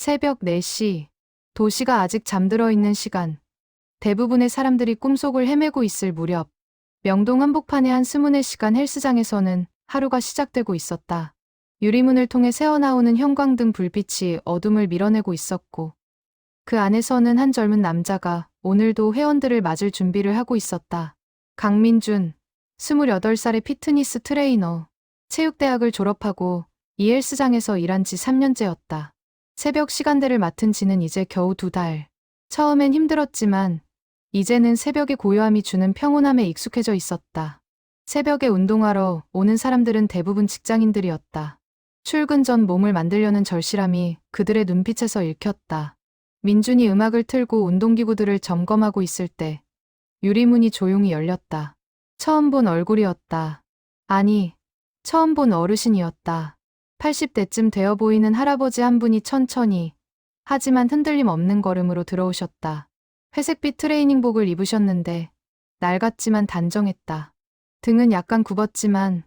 새벽 4시. 도시가 아직 잠들어 있는 시간. 대부분의 사람들이 꿈속을 헤매고 있을 무렵. 명동 한복판의 한 스문의 시간 헬스장에서는 하루가 시작되고 있었다. 유리문을 통해 새어나오는 형광등 불빛이 어둠을 밀어내고 있었고, 그 안에서는 한 젊은 남자가 오늘도 회원들을 맞을 준비를 하고 있었다. 강민준, 28살의 피트니스 트레이너. 체육대학을 졸업하고 이 헬스장에서 일한 지 3년째였다. 새벽 시간대를 맡은 지는 이제 겨우 2달. 처음엔 힘들었지만 이제는 새벽의 고요함이 주는 평온함에 익숙해져 있었다. 새벽에 운동하러 오는 사람들은 대부분 직장인들이었다. 출근 전 몸을 만들려는 절실함이 그들의 눈빛에서 읽혔다. 민준이 음악을 틀고 운동기구들을 점검하고 있을 때 유리문이 조용히 열렸다. 처음 본 얼굴이었다. 아니, 처음 본 어르신이었다. 80대쯤 되어 보이는 할아버지 한 분이 천천히, 하지만 흔들림 없는 걸음으로 들어오셨다. 회색빛 트레이닝복을 입으셨는데 낡았지만 단정했다. 등은 약간 굽었지만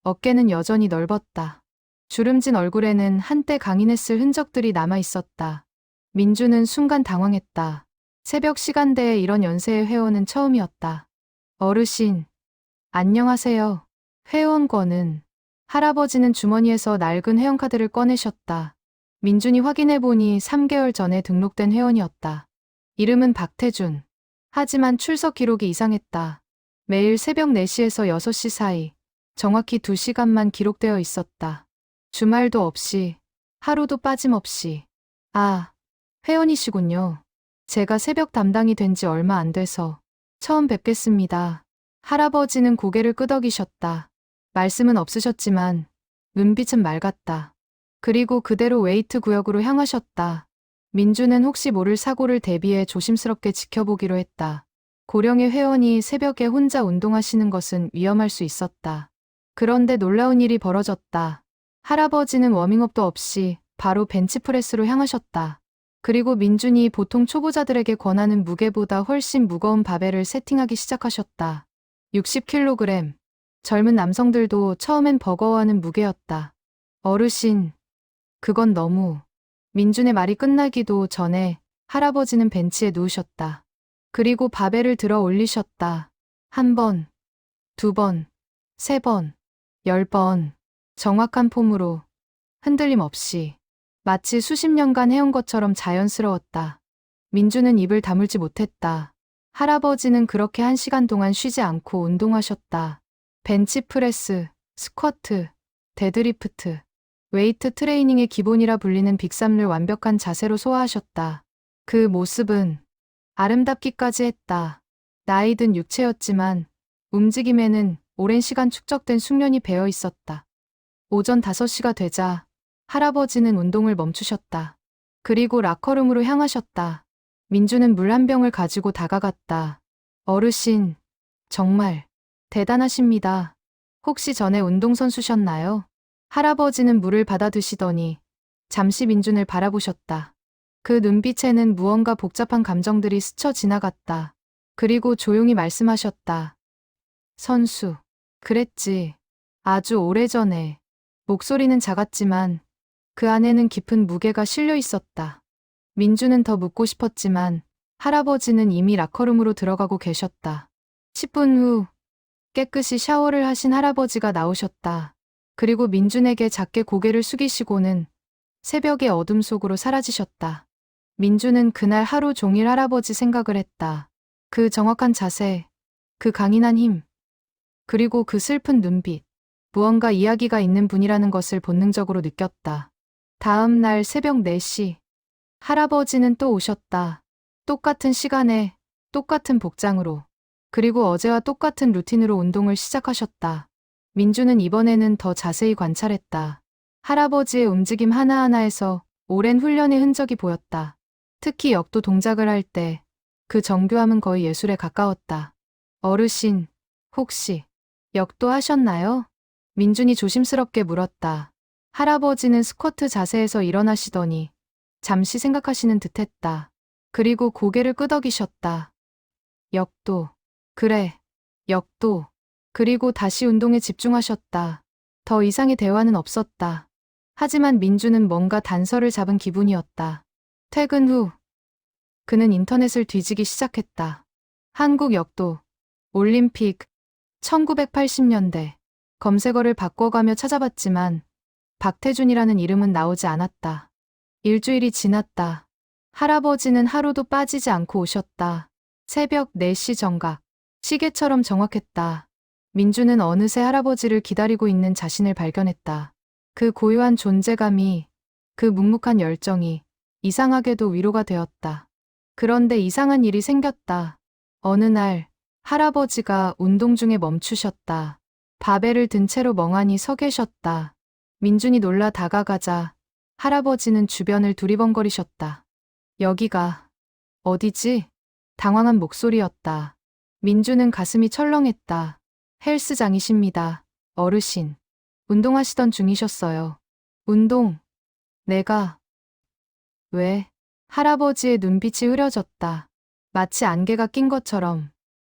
어깨는 여전히 넓었다. 주름진 얼굴에는 한때 강인했을 흔적들이 남아 있었다. 민주는 순간 당황했다. 새벽 시간대에 이런 연세의 회원은 처음이었다. 어르신, 안녕하세요. 회원권은. 할아버지는 주머니에서 낡은 회원카드를 꺼내셨다. 민준이 확인해보니 3개월 전에 등록된 회원이었다. 이름은 박태준. 하지만 출석 기록이 이상했다. 매일 새벽 4시에서 6시 사이, 정확히 2시간만 기록되어 있었다. 주말도 없이, 하루도 빠짐없이. 아, 회원이시군요. 제가 새벽 담당이 된 지 얼마 안 돼서 처음 뵙겠습니다. 할아버지는 고개를 끄덕이셨다. 말씀은 없으셨지만 눈빛은 맑았다. 그리고 그대로 웨이트 구역으로 향하셨다. 민주는 혹시 모를 사고를 대비해 조심스럽게 지켜보기로 했다. 고령의 회원이 새벽에 혼자 운동하시는 것은 위험할 수 있었다. 그런데 놀라운 일이 벌어졌다. 할아버지는 워밍업도 없이 바로 벤치프레스로 향하셨다. 그리고 민준이 보통 초보자들에게 권하는 무게보다 훨씬 무거운 바벨을 세팅하기 시작하셨다. 60kg. 젊은 남성들도 처음엔 버거워하는 무게였다. 어르신, 그건 너무. 민준의 말이 끝나기도 전에 할아버지는 벤치에 누우셨다. 그리고 바벨을 들어 올리셨다. 1번, 2번, 3번, 10번. 정확한 폼으로, 흔들림 없이. 마치 수십 년간 해온 것처럼 자연스러웠다. 민주는 입을 다물지 못했다. 할아버지는 그렇게 1시간 동안 쉬지 않고 운동하셨다. 벤치프레스, 스쿼트, 데드리프트, 웨이트 트레이닝의 기본이라 불리는 빅3를 완벽한 자세로 소화하셨다. 그 모습은 아름답기까지 했다. 나이든 육체였지만 움직임에는 오랜 시간 축적된 숙련이 배어 있었다. 오전 5시가 되자 할아버지는 운동을 멈추셨다. 그리고 라커룸으로 향하셨다. 민주는 물 한 병을 가지고 다가갔다. 어르신, 정말 대단하십니다. 혹시 전에 운동선수셨나요? 할아버지는 물을 받아 드시더니 잠시 민준을 바라보셨다. 그 눈빛에는 무언가 복잡한 감정들이 스쳐 지나갔다. 그리고 조용히 말씀하셨다. 선수. 그랬지. 아주 오래전에. 목소리는 작았지만 그 안에는 깊은 무게가 실려 있었다. 민주는 더 묻고 싶었지만 할아버지는 이미 라커룸으로 들어가고 계셨다. 10분 후 깨끗이 샤워를 하신 할아버지가 나오셨다. 그리고 민준에게 작게 고개를 숙이시고는 새벽의 어둠 속으로 사라지셨다. 민준은 그날 하루 종일 할아버지 생각을 했다. 그 정확한 자세, 그 강인한 힘, 그리고 그 슬픈 눈빛. 무언가 이야기가 있는 분이라는 것을 본능적으로 느꼈다. 다음 날 새벽 4시. 할아버지는 또 오셨다. 똑같은 시간에, 똑같은 복장으로. 그리고 어제와 똑같은 루틴으로 운동을 시작하셨다. 민주는 이번에는 더 자세히 관찰했다. 할아버지의 움직임 하나하나에서 오랜 훈련의 흔적이 보였다. 특히 역도 동작을 할 때 그 정교함은 거의 예술에 가까웠다. 어르신, 혹시 역도 하셨나요? 민준이 조심스럽게 물었다. 할아버지는 스쿼트 자세에서 일어나시더니 잠시 생각하시는 듯했다. 그리고 고개를 끄덕이셨다. 역도. 그래, 역도. 그리고 다시 운동에 집중하셨다. 더 이상의 대화는 없었다. 하지만 민주는 뭔가 단서를 잡은 기분이었다. 퇴근 후 그는 인터넷을 뒤지기 시작했다. 한국 역도, 올림픽, 1980년대 검색어를 바꿔가며 찾아봤지만 박태준이라는 이름은 나오지 않았다. 일주일이 지났다. 할아버지는 하루도 빠지지 않고 오셨다. 새벽 4시 정각. 시계처럼 정확했다. 민주는 어느새 할아버지를 기다리고 있는 자신을 발견했다. 그 고요한 존재감이, 그 묵묵한 열정이 이상하게도 위로가 되었다. 그런데 이상한 일이 생겼다. 어느 날 할아버지가 운동 중에 멈추셨다. 바벨을 든 채로 멍하니 서 계셨다. 민준이 놀라 다가가자 할아버지는 주변을 두리번거리셨다. 여기가 어디지? 당황한 목소리였다. 민주는 가슴이 철렁했다. 헬스장이십니다. 어르신. 운동하시던 중이셨어요. 운동. 내가. 왜? 할아버지의 눈빛이 흐려졌다. 마치 안개가 낀 것처럼.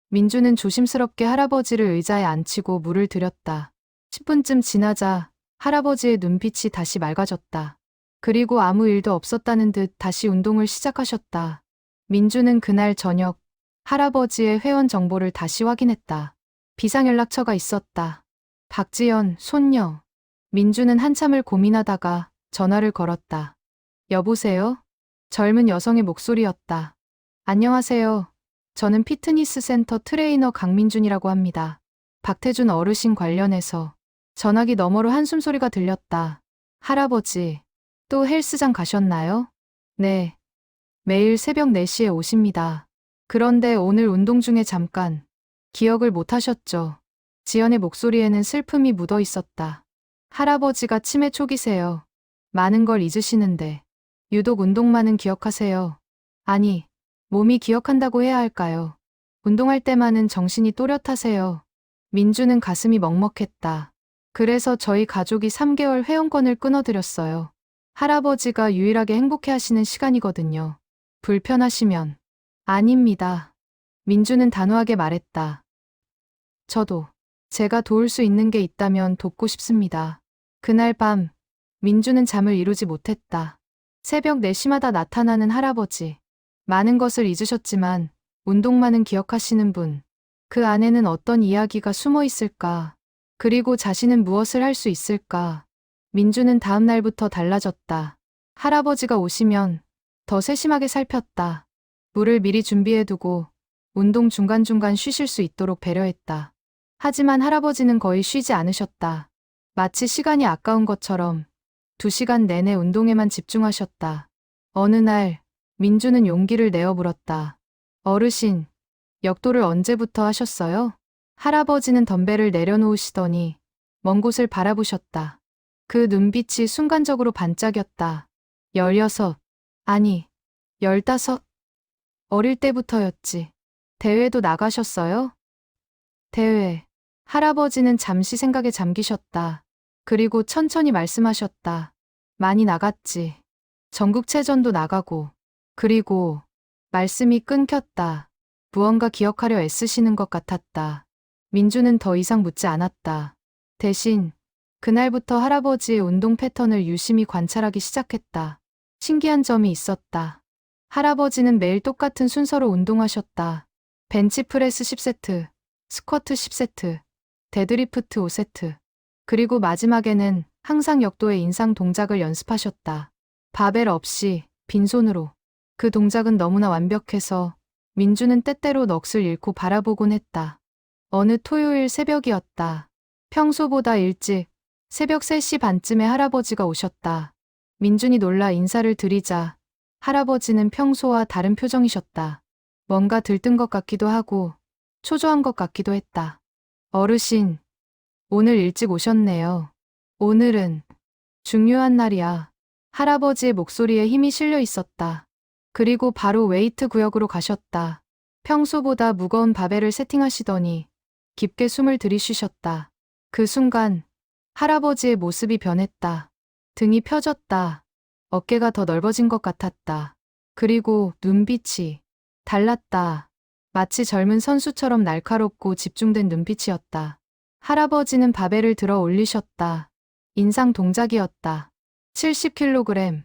민주는 조심스럽게 할아버지를 의자에 앉히고 물을 들였다. 10분쯤 지나자 할아버지의 눈빛이 다시 맑아졌다. 그리고 아무 일도 없었다는 듯 다시 운동을 시작하셨다. 민주는 그날 저녁 할아버지의 회원 정보를 다시 확인했다. 비상연락처가 있었다. 박지연, 손녀. 민주는 한참을 고민하다가 전화를 걸었다. 여보세요? 젊은 여성의 목소리였다. 안녕하세요. 저는 피트니스 센터 트레이너 강민준이라고 합니다. 박태준 어르신 관련해서. 전화기 너머로 한숨 소리가 들렸다. 할아버지, 또 헬스장 가셨나요? 네. 매일 새벽 4시에 오십니다. 그런데 오늘 운동 중에 잠깐 기억을 못 하셨죠? 지연의 목소리에는 슬픔이 묻어 있었다. 할아버지가 치매 초기세요. 많은 걸 잊으시는데 유독 운동만은 기억하세요. 아니, 몸이 기억한다고 해야 할까요? 운동할 때만은 정신이 또렷하세요. 민주는 가슴이 먹먹했다. 그래서 저희 가족이 3개월 회원권을 끊어드렸어요. 할아버지가 유일하게 행복해하시는 시간이거든요. 불편하시면. 아닙니다. 민주는 단호하게 말했다. 저도 제가 도울 수 있는 게 있다면 돕고 싶습니다. 그날 밤 민주는 잠을 이루지 못했다. 새벽 4시마다 나타나는 할아버지. 많은 것을 잊으셨지만 운동만은 기억하시는 분. 그 안에는 어떤 이야기가 숨어 있을까? 그리고 자신은 무엇을 할 수 있을까? 민주는 다음 날부터 달라졌다. 할아버지가 오시면 더 세심하게 살폈다. 물을 미리 준비해두고 운동 중간중간 쉬실 수 있도록 배려했다. 하지만 할아버지는 거의 쉬지 않으셨다. 마치 시간이 아까운 것처럼 2시간 내내 운동에만 집중하셨다. 어느 날 민주는 용기를 내어 물었다. 어르신, 역도를 언제부터 하셨어요? 할아버지는 덤벨을 내려놓으시더니 먼 곳을 바라보셨다. 그 눈빛이 순간적으로 반짝였다. 16, 아니, 15. 어릴 때부터였지. 대회도 나가셨어요? 대회. 할아버지는 잠시 생각에 잠기셨다. 그리고 천천히 말씀하셨다. 많이 나갔지. 전국체전도 나가고. 그리고 말씀이 끊겼다. 무언가 기억하려 애쓰시는 것 같았다. 민주는 더 이상 묻지 않았다. 대신 그날부터 할아버지의 운동 패턴을 유심히 관찰하기 시작했다. 신기한 점이 있었다. 할아버지는 매일 똑같은 순서로 운동하셨다. 벤치프레스 10세트, 스쿼트 10세트, 데드리프트 5세트. 그리고 마지막에는 항상 역도의 인상 동작을 연습하셨다. 바벨 없이 빈손으로. 그 동작은 너무나 완벽해서 민주는 때때로 넋을 잃고 바라보곤 했다. 어느 토요일 새벽이었다. 평소보다 일찍 새벽 3시 반쯤에 할아버지가 오셨다. 민준이 놀라 인사를 드리자 할아버지는 평소와 다른 표정이셨다. 뭔가 들뜬 것 같기도 하고 초조한 것 같기도 했다. 어르신, 오늘 일찍 오셨네요. 오늘은 중요한 날이야. 할아버지의 목소리에 힘이 실려 있었다. 그리고 바로 웨이트 구역으로 가셨다. 평소보다 무거운 바벨을 세팅하시더니 깊게 숨을 들이쉬셨다. 그 순간 할아버지의 모습이 변했다. 등이 펴졌다. 어깨가 더 넓어진 것 같았다. 그리고 눈빛이 달랐다. 마치 젊은 선수처럼 날카롭고 집중된 눈빛이었다. 할아버지는 바벨을 들어 올리셨다. 인상 동작이었다. 70kg.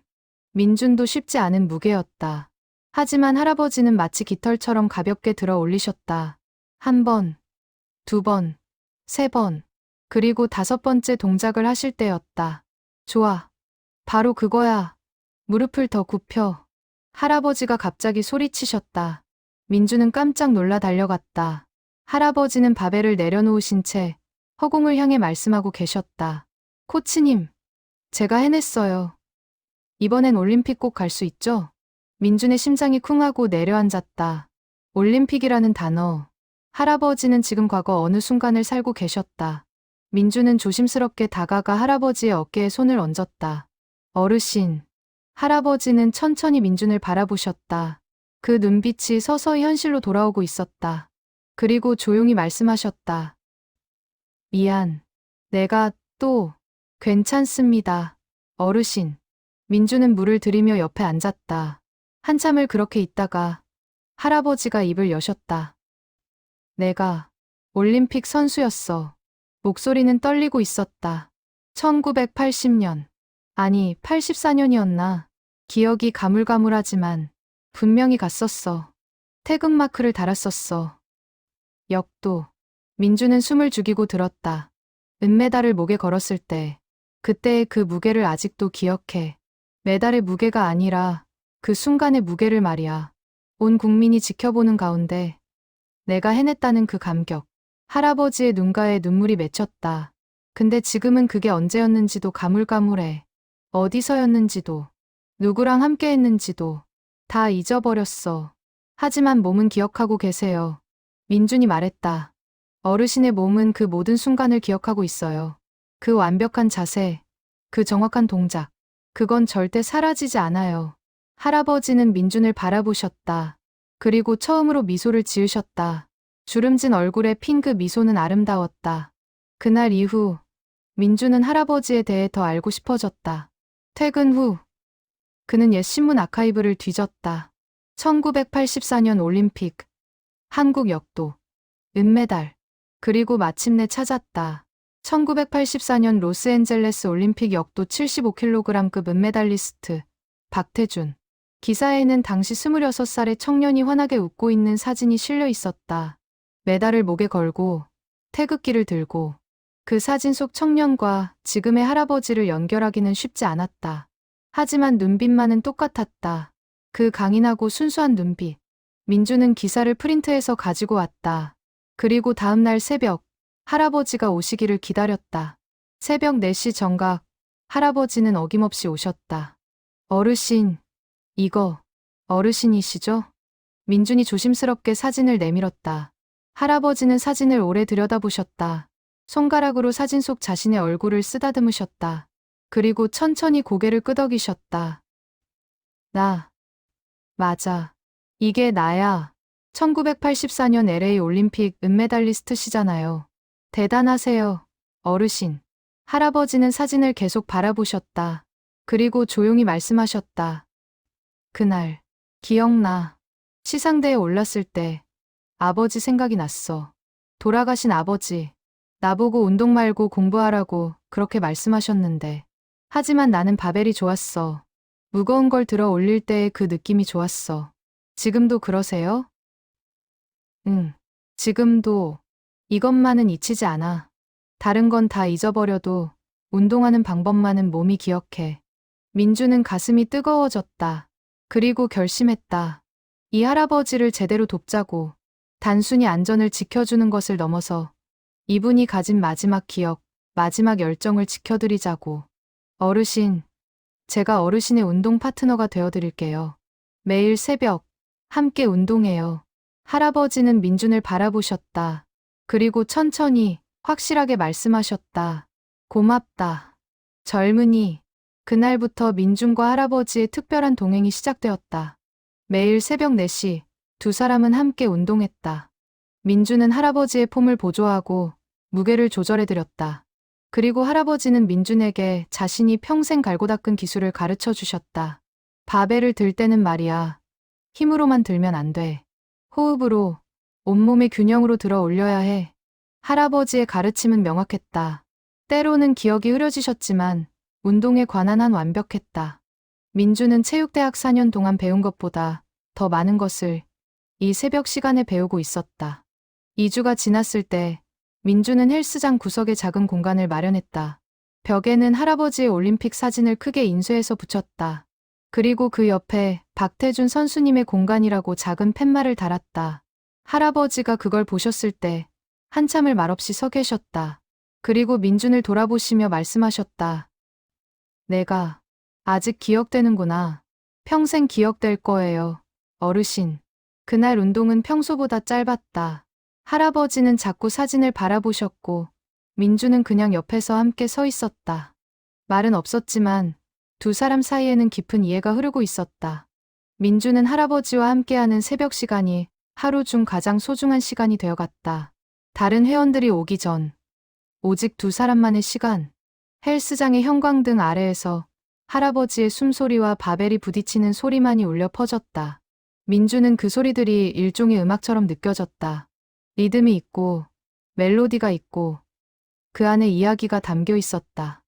민준도 쉽지 않은 무게였다. 하지만 할아버지는 마치 깃털처럼 가볍게 들어 올리셨다. 한 번, 두 번, 세 번, 그리고 다섯 번째 동작을 하실 때였다. 좋아. 바로 그거야. 무릎을 더 굽혀. 할아버지가 갑자기 소리치셨다. 민주는 깜짝 놀라 달려갔다. 할아버지는 바벨을 내려놓으신 채 허공을 향해 말씀하고 계셨다. 코치님, 제가 해냈어요. 이번엔 올림픽 꼭 갈 수 있죠? 민준의 심장이 쿵하고 내려앉았다. 올림픽이라는 단어. 할아버지는 지금 과거 어느 순간을 살고 계셨다. 민준은 조심스럽게 다가가 할아버지의 어깨에 손을 얹었다. 어르신. 할아버지는 천천히 민준을 바라보셨다. 그 눈빛이 서서히 현실로 돌아오고 있었다. 그리고 조용히 말씀하셨다. 미안. 내가 또 괜찮습니다. 어르신. 민주는 물을 들이며 옆에 앉았다. 한참을 그렇게 있다가 할아버지가 입을 여셨다. 내가 올림픽 선수였어. 목소리는 떨리고 있었다. 1980년. 아니, 84년이었나. 기억이 가물가물하지만 분명히 갔었어. 태극마크를 달았었어. 역도. 민주는 숨을 죽이고 들었다. 은메달을 목에 걸었을 때, 그때의 그 무게를 아직도 기억해. 메달의 무게가 아니라 그 순간의 무게를 말이야. 온 국민이 지켜보는 가운데 내가 해냈다는 그 감격. 할아버지의 눈가에 눈물이 맺혔다. 근데 지금은 그게 언제였는지도 가물가물해. 어디서였는지도, 누구랑 함께 했는지도 다 잊어버렸어. 하지만 몸은 기억하고 계세요. 민준이 말했다. 어르신의 몸은 그 모든 순간을 기억하고 있어요. 그 완벽한 자세, 그 정확한 동작. 그건 절대 사라지지 않아요. 할아버지는 민준을 바라보셨다. 그리고 처음으로 미소를 지으셨다. 주름진 얼굴에 핀 그 미소는 아름다웠다. 그날 이후 민준은 할아버지에 대해 더 알고 싶어졌다. 퇴근 후 그는 옛 신문 아카이브를 뒤졌다. 1984년 올림픽, 한국 역도, 은메달, 그리고 마침내 찾았다. 1984년 로스앤젤레스 올림픽 역도 75kg급 은메달리스트 박태준. 기사에는 당시 26살의 청년이 환하게 웃고 있는 사진이 실려 있었다. 메달을 목에 걸고 태극기를 들고. 그 사진 속 청년과 지금의 할아버지를 연결하기는 쉽지 않았다. 하지만 눈빛만은 똑같았다. 그 강인하고 순수한 눈빛. 민주는 기사를 프린트해서 가지고 왔다. 그리고 다음 날 새벽, 할아버지가 오시기를 기다렸다. 새벽 4시 정각, 할아버지는 어김없이 오셨다. 어르신, 이거 어르신이시죠? 민준이 조심스럽게 사진을 내밀었다. 할아버지는 사진을 오래 들여다보셨다. 손가락으로 사진 속 자신의 얼굴을 쓰다듬으셨다. 그리고 천천히 고개를 끄덕이셨다. 나. 맞아. 이게 나야. 1984년 LA 올림픽 은메달리스트시잖아요. 대단하세요, 어르신. 할아버지는 사진을 계속 바라보셨다. 그리고 조용히 말씀하셨다. 그날, 기억나. 시상대에 올랐을 때 아버지 생각이 났어. 돌아가신 아버지. 나보고 운동 말고 공부하라고 그렇게 말씀하셨는데. 하지만 나는 바벨이 좋았어. 무거운 걸 들어 올릴 때의 그 느낌이 좋았어. 지금도 그러세요? 응. 지금도 이것만은 잊히지 않아. 다른 건 다 잊어버려도 운동하는 방법만은 몸이 기억해. 민주는 가슴이 뜨거워졌다. 그리고 결심했다. 이 할아버지를 제대로 돕자고. 단순히 안전을 지켜주는 것을 넘어서 이분이 가진 마지막 기억, 마지막 열정을 지켜드리자고. 어르신, 제가 어르신의 운동 파트너가 되어드릴게요. 매일 새벽, 함께 운동해요. 할아버지는 민준을 바라보셨다. 그리고 천천히, 확실하게 말씀하셨다. 고맙다. 젊은이. 그날부터 민준과 할아버지의 특별한 동행이 시작되었다. 매일 새벽 4시, 두 사람은 함께 운동했다. 민준은 할아버지의 폼을 보조하고 무게를 조절해드렸다. 그리고 할아버지는 민준에게 자신이 평생 갈고 닦은 기술을 가르쳐 주셨다. 바벨을 들 때는 말이야. 힘으로만 들면 안 돼. 호흡으로, 온몸의 균형으로 들어 올려야 해. 할아버지의 가르침은 명확했다. 때로는 기억이 흐려지셨지만 운동에 관한 한 완벽했다. 민주는 체육대학 4년 동안 배운 것보다 더 많은 것을 이 새벽 시간에 배우고 있었다. 2주가 지났을 때 민주는 헬스장 구석에 작은 공간을 마련했다. 벽에는 할아버지의 올림픽 사진을 크게 인쇄해서 붙였다. 그리고 그 옆에 박태준 선수님의 공간이라고 작은 팻말을 달았다. 할아버지가 그걸 보셨을 때 한참을 말없이 서 계셨다. 그리고 민준을 돌아보시며 말씀하셨다. 내가 아직 기억되는구나. 평생 기억될 거예요. 어르신. 그날 운동은 평소보다 짧았다. 할아버지는 자꾸 사진을 바라보셨고 민주는 그냥 옆에서 함께 서 있었다. 말은 없었지만 두 사람 사이에는 깊은 이해가 흐르고 있었다. 민주는 할아버지와 함께하는 새벽 시간이 하루 중 가장 소중한 시간이 되어갔다. 다른 회원들이 오기 전 오직 두 사람만의 시간. 헬스장의 형광등 아래에서 할아버지의 숨소리와 바벨이 부딪히는 소리만이 울려 퍼졌다. 민주는 그 소리들이 일종의 음악처럼 느껴졌다. 리듬이 있고 멜로디가 있고 그 안에 이야기가 담겨 있었다.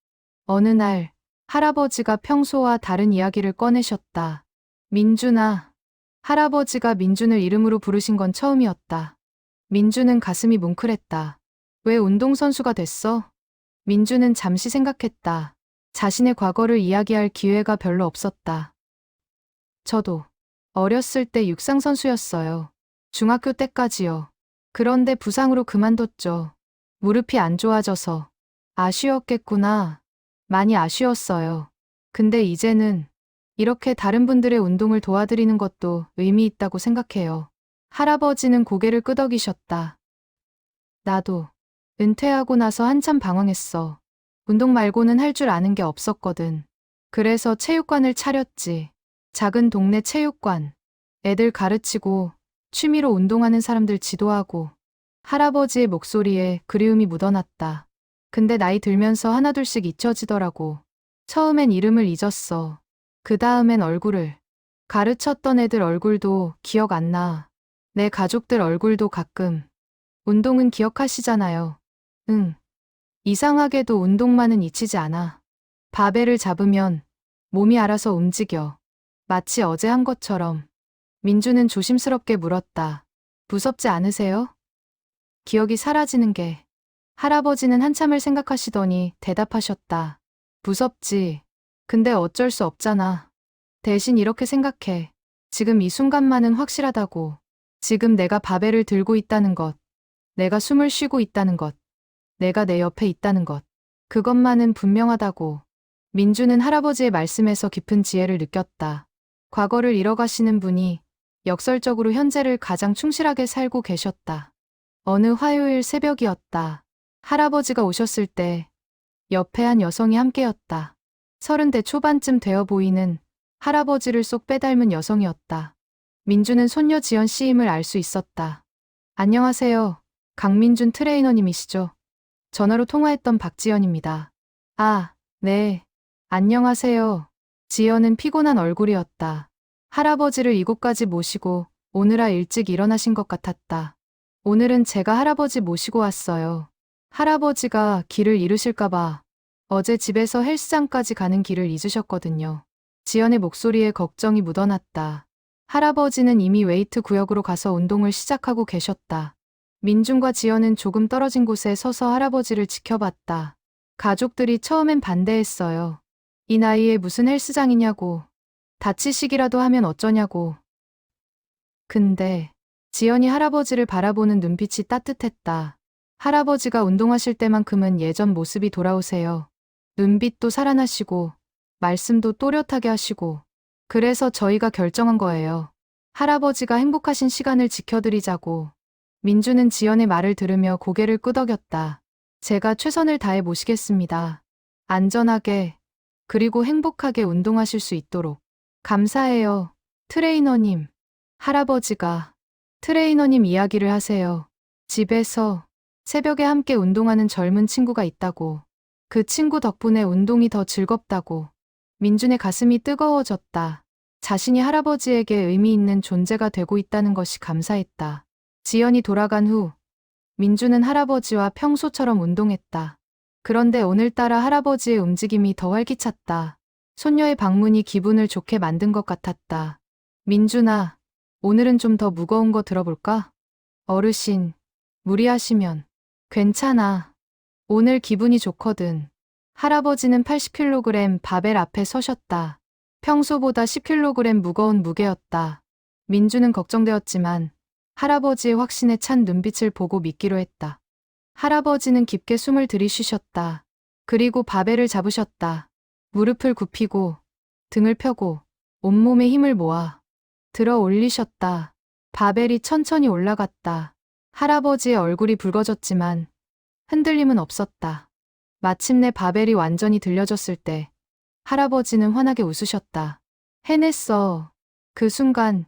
어느 날 할아버지가 평소와 다른 이야기를 꺼내셨다. 민준아. 할아버지가 민준을 이름으로 부르신 건 처음이었다. 민준은 가슴이 뭉클했다. 왜 운동선수가 됐어? 민준은 잠시 생각했다. 자신의 과거를 이야기할 기회가 별로 없었다. 저도 어렸을 때 육상선수였어요. 중학교 때까지요. 그런데 부상으로 그만뒀죠. 무릎이 안 좋아져서. 아쉬웠겠구나. 많이 아쉬웠어요. 근데 이제는 이렇게 다른 분들의 운동을 도와드리는 것도 의미 있다고 생각해요. 할아버지는 고개를 끄덕이셨다. 나도 은퇴하고 나서 한참 방황했어. 운동 말고는 할 줄 아는 게 없었거든. 그래서 체육관을 차렸지. 작은 동네 체육관. 애들 가르치고 취미로 운동하는 사람들 지도하고. 할아버지의 목소리에 그리움이 묻어났다. 근데 나이 들면서 하나둘씩 잊혀지더라고. 처음엔 이름을 잊었어. 그 다음엔 얼굴을. 가르쳤던 애들 얼굴도 기억 안 나. 내 가족들 얼굴도 가끔. 운동은 기억하시잖아요. 응. 이상하게도 운동만은 잊히지 않아. 바벨을 잡으면 몸이 알아서 움직여. 마치 어제 한 것처럼. 민주는 조심스럽게 물었다. 무섭지 않으세요? 기억이 사라지는 게. 할아버지는 한참을 생각하시더니 대답하셨다. 무섭지. 근데 어쩔 수 없잖아. 대신 이렇게 생각해. 지금 이 순간만은 확실하다고. 지금 내가 바벨을 들고 있다는 것. 내가 숨을 쉬고 있다는 것. 내가 내 옆에 있다는 것. 그것만은 분명하다고. 민주는 할아버지의 말씀에서 깊은 지혜를 느꼈다. 과거를 잃어가시는 분이 역설적으로 현재를 가장 충실하게 살고 계셨다. 어느 화요일 새벽이었다. 할아버지가 오셨을 때 옆에 한 여성이 함께였다. 30대 초반쯤 되어 보이는 할아버지를 쏙 빼닮은 여성이었다. 민주는 손녀 지연 씨임을 알 수 있었다. 안녕하세요. 강민준 트레이너님이시죠? 전화로 통화했던 박지연입니다. 아, 네. 안녕하세요. 지연은 피곤한 얼굴이었다. 할아버지를 이곳까지 모시고 오느라 일찍 일어나신 것 같았다. 오늘은 제가 할아버지 모시고 왔어요. 할아버지가 길을 잃으실까봐 어제 집에서 헬스장까지 가는 길을 잊으셨거든요. 지연의 목소리에 걱정이 묻어났다. 할아버지는 이미 웨이트 구역으로 가서 운동을 시작하고 계셨다. 민준과 지연은 조금 떨어진 곳에 서서 할아버지를 지켜봤다. 가족들이 처음엔 반대했어요. 이 나이에 무슨 헬스장이냐고. 다치시기라도 하면 어쩌냐고. 근데 지연이 할아버지를 바라보는 눈빛이 따뜻했다. 할아버지가 운동하실 때만큼은 예전 모습이 돌아오세요. 눈빛도 살아나시고 말씀도 또렷하게 하시고. 그래서 저희가 결정한 거예요. 할아버지가 행복하신 시간을 지켜드리자고. 민주는 지연의 말을 들으며 고개를 끄덕였다. 제가 최선을 다해 모시겠습니다. 안전하게 그리고 행복하게 운동하실 수 있도록. 감사해요. 트레이너님. 할아버지가 트레이너님 이야기를 하세요. 집에서 새벽에 함께 운동하는 젊은 친구가 있다고. 그 친구 덕분에 운동이 더 즐겁다고. 민준의 가슴이 뜨거워졌다. 자신이 할아버지에게 의미 있는 존재가 되고 있다는 것이 감사했다. 지연이 돌아간 후 민준은 할아버지와 평소처럼 운동했다. 그런데 오늘따라 할아버지의 움직임이 더 활기찼다. 손녀의 방문이 기분을 좋게 만든 것 같았다. 민준아, 오늘은 좀 더 무거운 거 들어볼까? 어르신, 무리하시면. 괜찮아. 오늘 기분이 좋거든. 할아버지는 80kg 바벨 앞에 서셨다. 평소보다 10kg 무거운 무게였다. 민주는 걱정되었지만 할아버지의 확신에 찬 눈빛을 보고 믿기로 했다. 할아버지는 깊게 숨을 들이쉬셨다. 그리고 바벨을 잡으셨다. 무릎을 굽히고 등을 펴고 온몸에 힘을 모아 들어 올리셨다. 바벨이 천천히 올라갔다. 할아버지의 얼굴이 붉어졌지만 흔들림은 없었다. 마침내 바벨이 완전히 들려졌을 때 할아버지는 환하게 웃으셨다. 해냈어. 그 순간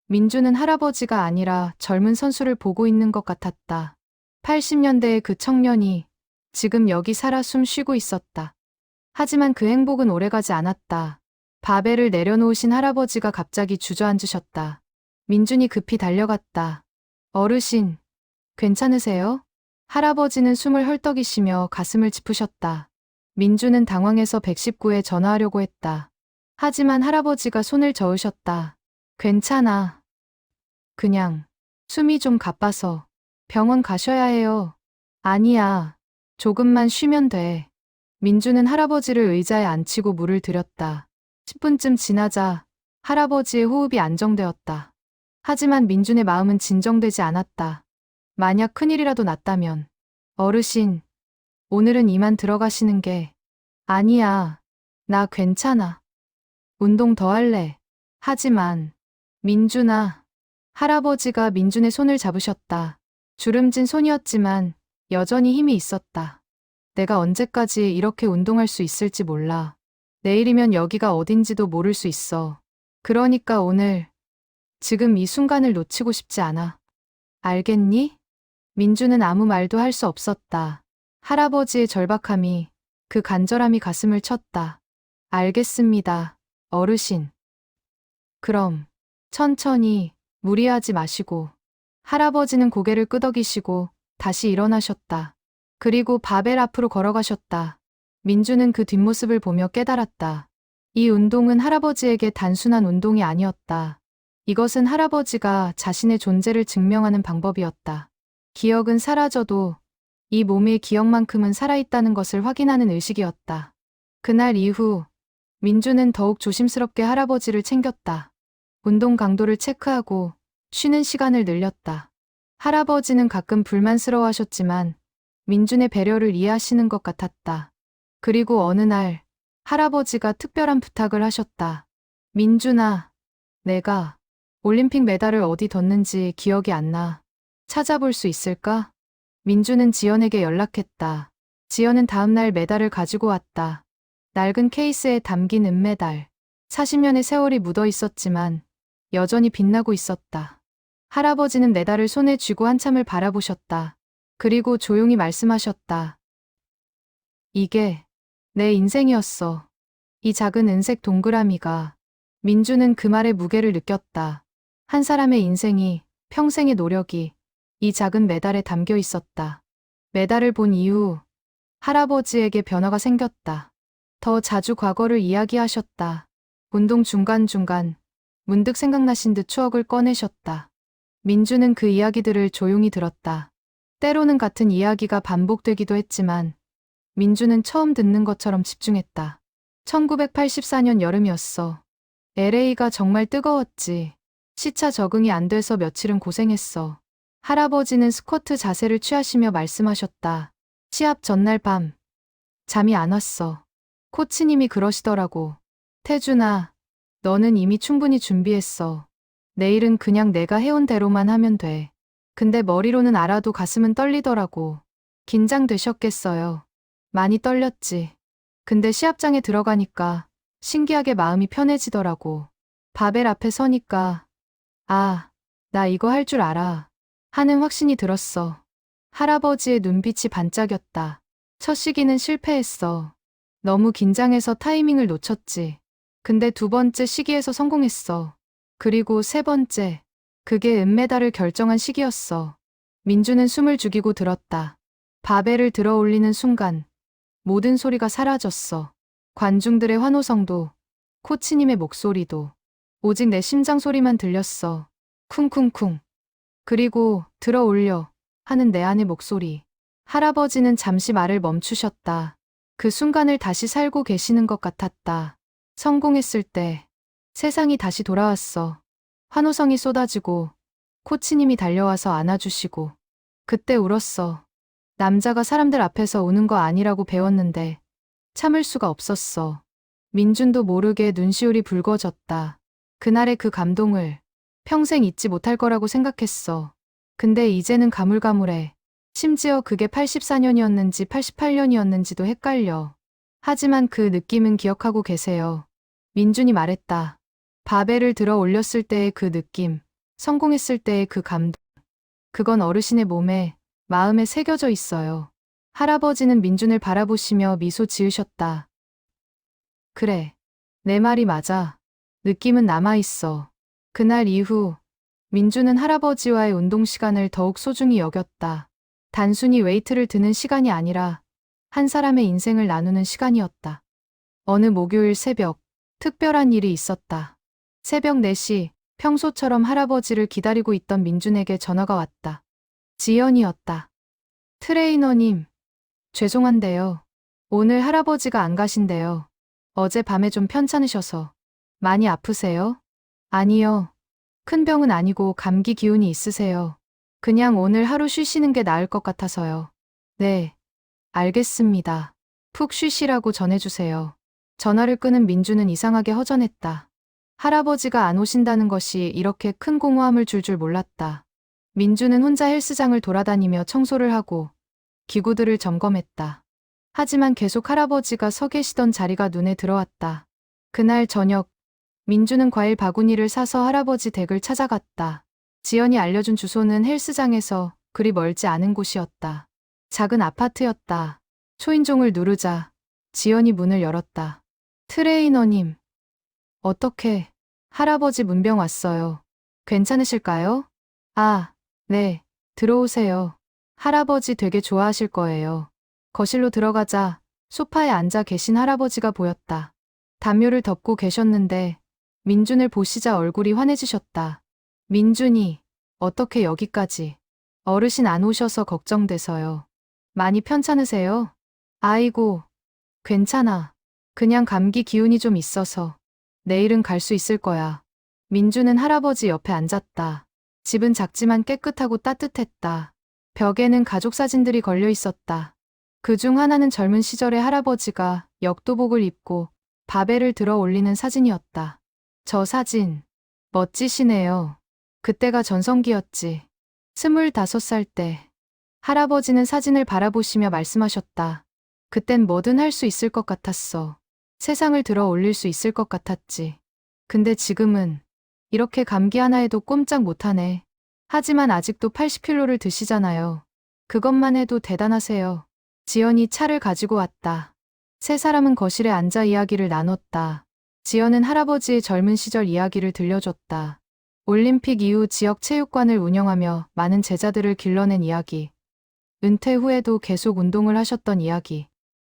민주는 할아버지가 아니라 젊은 선수를 보고 있는 것 같았다. 80년대의 그 청년이 지금 여기 살아 숨 쉬고 있었다. 하지만 그 행복은 오래가지 않았다. 바벨을 내려놓으신 할아버지가 갑자기 주저앉으셨다. 민준이 급히 달려갔다. 어르신, 괜찮으세요? 할아버지는 숨을 헐떡이시며 가슴을 짚으셨다. 민주는 당황해서 119에 전화하려고 했다. 하지만 할아버지가 손을 저으셨다. 괜찮아. 그냥 숨이 좀 가빠서 병원 가셔야 해요. 아니야. 조금만 쉬면 돼. 민주는 할아버지를 의자에 앉히고 물을 들였다. 10분쯤 지나자 할아버지의 호흡이 안정되었다. 하지만 민준의 마음은 진정되지 않았다. 만약 큰일이라도 났다면. 어르신, 오늘은 이만 들어가시는 게. 아니야. 나 괜찮아. 운동 더 할래. 하지만. 민준아. 할아버지가 민준의 손을 잡으셨다. 주름진 손이었지만 여전히 힘이 있었다. 내가 언제까지 이렇게 운동할 수 있을지 몰라. 내일이면 여기가 어딘지도 모를 수 있어. 그러니까 오늘, 지금 이 순간을 놓치고 싶지 않아. 알겠니? 민주는 아무 말도 할 수 없었다. 할아버지의 절박함이, 그 간절함이 가슴을 쳤다. 알겠습니다, 어르신. 그럼, 천천히, 무리하지 마시고. 할아버지는 고개를 끄덕이시고 다시 일어나셨다. 그리고 바벨 앞으로 걸어가셨다. 민주는 그 뒷모습을 보며 깨달았다. 이 운동은 할아버지에게 단순한 운동이 아니었다. 이것은 할아버지가 자신의 존재를 증명하는 방법이었다. 기억은 사라져도 이 몸의 기억만큼은 살아있다는 것을 확인하는 의식이었다. 그날 이후 민주는 더욱 조심스럽게 할아버지를 챙겼다. 운동 강도를 체크하고 쉬는 시간을 늘렸다. 할아버지는 가끔 불만스러워하셨지만 민준의 배려를 이해하시는 것 같았다. 그리고 어느 날 할아버지가 특별한 부탁을 하셨다. 민준아, 내가 올림픽 메달을 어디 뒀는지 기억이 안 나. 찾아볼 수 있을까? 민주는 지연에게 연락했다. 지연은 다음날 메달을 가지고 왔다. 낡은 케이스에 담긴 은메달. 40년의 세월이 묻어 있었지만 여전히 빛나고 있었다. 할아버지는 메달을 손에 쥐고 한참을 바라보셨다. 그리고 조용히 말씀하셨다. 이게 내 인생이었어. 이 작은 은색 동그라미가. 민주는 그 말의 무게를 느꼈다. 한 사람의 인생이, 평생의 노력이 이 작은 메달에 담겨 있었다. 메달을 본 이후 할아버지에게 변화가 생겼다. 더 자주 과거를 이야기하셨다. 운동 중간중간 문득 생각나신 듯 추억을 꺼내셨다. 민주는 그 이야기들을 조용히 들었다. 때로는 같은 이야기가 반복되기도 했지만 민주는 처음 듣는 것처럼 집중했다. 1984년 여름이었어. LA가 정말 뜨거웠지. 시차 적응이 안 돼서 며칠은 고생했어. 할아버지는 스쿼트 자세를 취하시며 말씀하셨다. 시합 전날 밤. 잠이 안 왔어. 코치님이 그러시더라고. 태준아, 너는 이미 충분히 준비했어. 내일은 그냥 내가 해온 대로만 하면 돼. 근데 머리로는 알아도 가슴은 떨리더라고. 긴장되셨겠어요. 많이 떨렸지. 근데 시합장에 들어가니까 신기하게 마음이 편해지더라고. 바벨 앞에 서니까 아, 나 이거 할 줄 알아. 하는 확신이 들었어. 할아버지의 눈빛이 반짝였다. 첫 시기는 실패했어. 너무 긴장해서 타이밍을 놓쳤지. 근데 두 번째 시기에서 성공했어. 그리고 세 번째. 그게 은메달을 결정한 시기였어. 민주는 숨을 죽이고 들었다. 바벨을 들어 올리는 순간 모든 소리가 사라졌어. 관중들의 환호성도, 코치님의 목소리도, 오직 내 심장 소리만 들렸어. 쿵쿵쿵. 그리고 들어 올려 하는 내 안의 목소리. 할아버지는 잠시 말을 멈추셨다. 그 순간을 다시 살고 계시는 것 같았다. 성공했을 때 세상이 다시 돌아왔어. 환호성이 쏟아지고 코치님이 달려와서 안아주시고 그때 울었어. 남자가 사람들 앞에서 우는 거 아니라고 배웠는데 참을 수가 없었어. 민준도 모르게 눈시울이 붉어졌다. 그날의 그 감동을 평생 잊지 못할 거라고 생각했어. 근데 이제는 가물가물해. 심지어 그게 84년이었는지 88년이었는지도 헷갈려. 하지만 그 느낌은 기억하고 계세요. 민준이 말했다. 바벨을 들어 올렸을 때의 그 느낌, 성공했을 때의 그 감동. 그건 어르신의 몸에, 마음에 새겨져 있어요. 할아버지는 민준을 바라보시며 미소 지으셨다. 그래, 내 말이 맞아. 느낌은 남아있어. 그날 이후 민준은 할아버지와의 운동 시간을 더욱 소중히 여겼다. 단순히 웨이트를 드는 시간이 아니라 한 사람의 인생을 나누는 시간이었다. 어느 목요일 새벽, 특별한 일이 있었다. 새벽 4시, 평소처럼 할아버지를 기다리고 있던 민준에게 전화가 왔다. 지연이었다. 트레이너님, 죄송한데요. 오늘 할아버지가 안 가신대요. 어제 밤에 좀 편찮으셔서. 많이 아프세요? 아니요. 큰 병은 아니고 감기 기운이 있으세요. 그냥 오늘 하루 쉬시는 게 나을 것 같아서요. 네. 알겠습니다. 푹 쉬시라고 전해주세요. 전화를 끊은 민주는 이상하게 허전했다. 할아버지가 안 오신다는 것이 이렇게 큰 공허함을 줄 줄 몰랐다. 민주는 혼자 헬스장을 돌아다니며 청소를 하고 기구들을 점검했다. 하지만 계속 할아버지가 서 계시던 자리가 눈에 들어왔다. 그날 저녁, 민주는 과일 바구니를 사서 할아버지 댁을 찾아갔다. 지연이 알려준 주소는 헬스장에서 그리 멀지 않은 곳이었다. 작은 아파트였다. 초인종을 누르자 지연이 문을 열었다. 트레이너님, 어떻게? 할아버지 문병 왔어요. 괜찮으실까요? 아, 네, 들어오세요. 할아버지 되게 좋아하실 거예요. 거실로 들어가자 소파에 앉아 계신 할아버지가 보였다. 담요를 덮고 계셨는데 민준을 보시자 얼굴이 환해지셨다. 민준이, 어떻게 여기까지? 어르신 안 오셔서 걱정돼서요. 많이 편찮으세요? 아이고, 괜찮아. 그냥 감기 기운이 좀 있어서. 내일은 갈 수 있을 거야. 민준은 할아버지 옆에 앉았다. 집은 작지만 깨끗하고 따뜻했다. 벽에는 가족 사진들이 걸려 있었다. 그중 하나는 젊은 시절의 할아버지가 역도복을 입고 바벨을 들어 올리는 사진이었다. 저 사진, 멋지시네요. 그때가 전성기였지. 25살 때. 할아버지는 사진을 바라보시며 말씀하셨다. 그땐 뭐든 할 수 있을 것 같았어. 세상을 들어 올릴 수 있을 것 같았지. 근데 지금은 이렇게 감기 하나에도 꼼짝 못하네. 하지만 아직도 80kg를 드시잖아요. 그것만 해도 대단하세요. 지연이 차를 가지고 왔다. 세 사람은 거실에 앉아 이야기를 나눴다. 지연은 할아버지의 젊은 시절 이야기를 들려줬다. 올림픽 이후 지역 체육관을 운영하며 많은 제자들을 길러낸 이야기. 은퇴 후에도 계속 운동을 하셨던 이야기.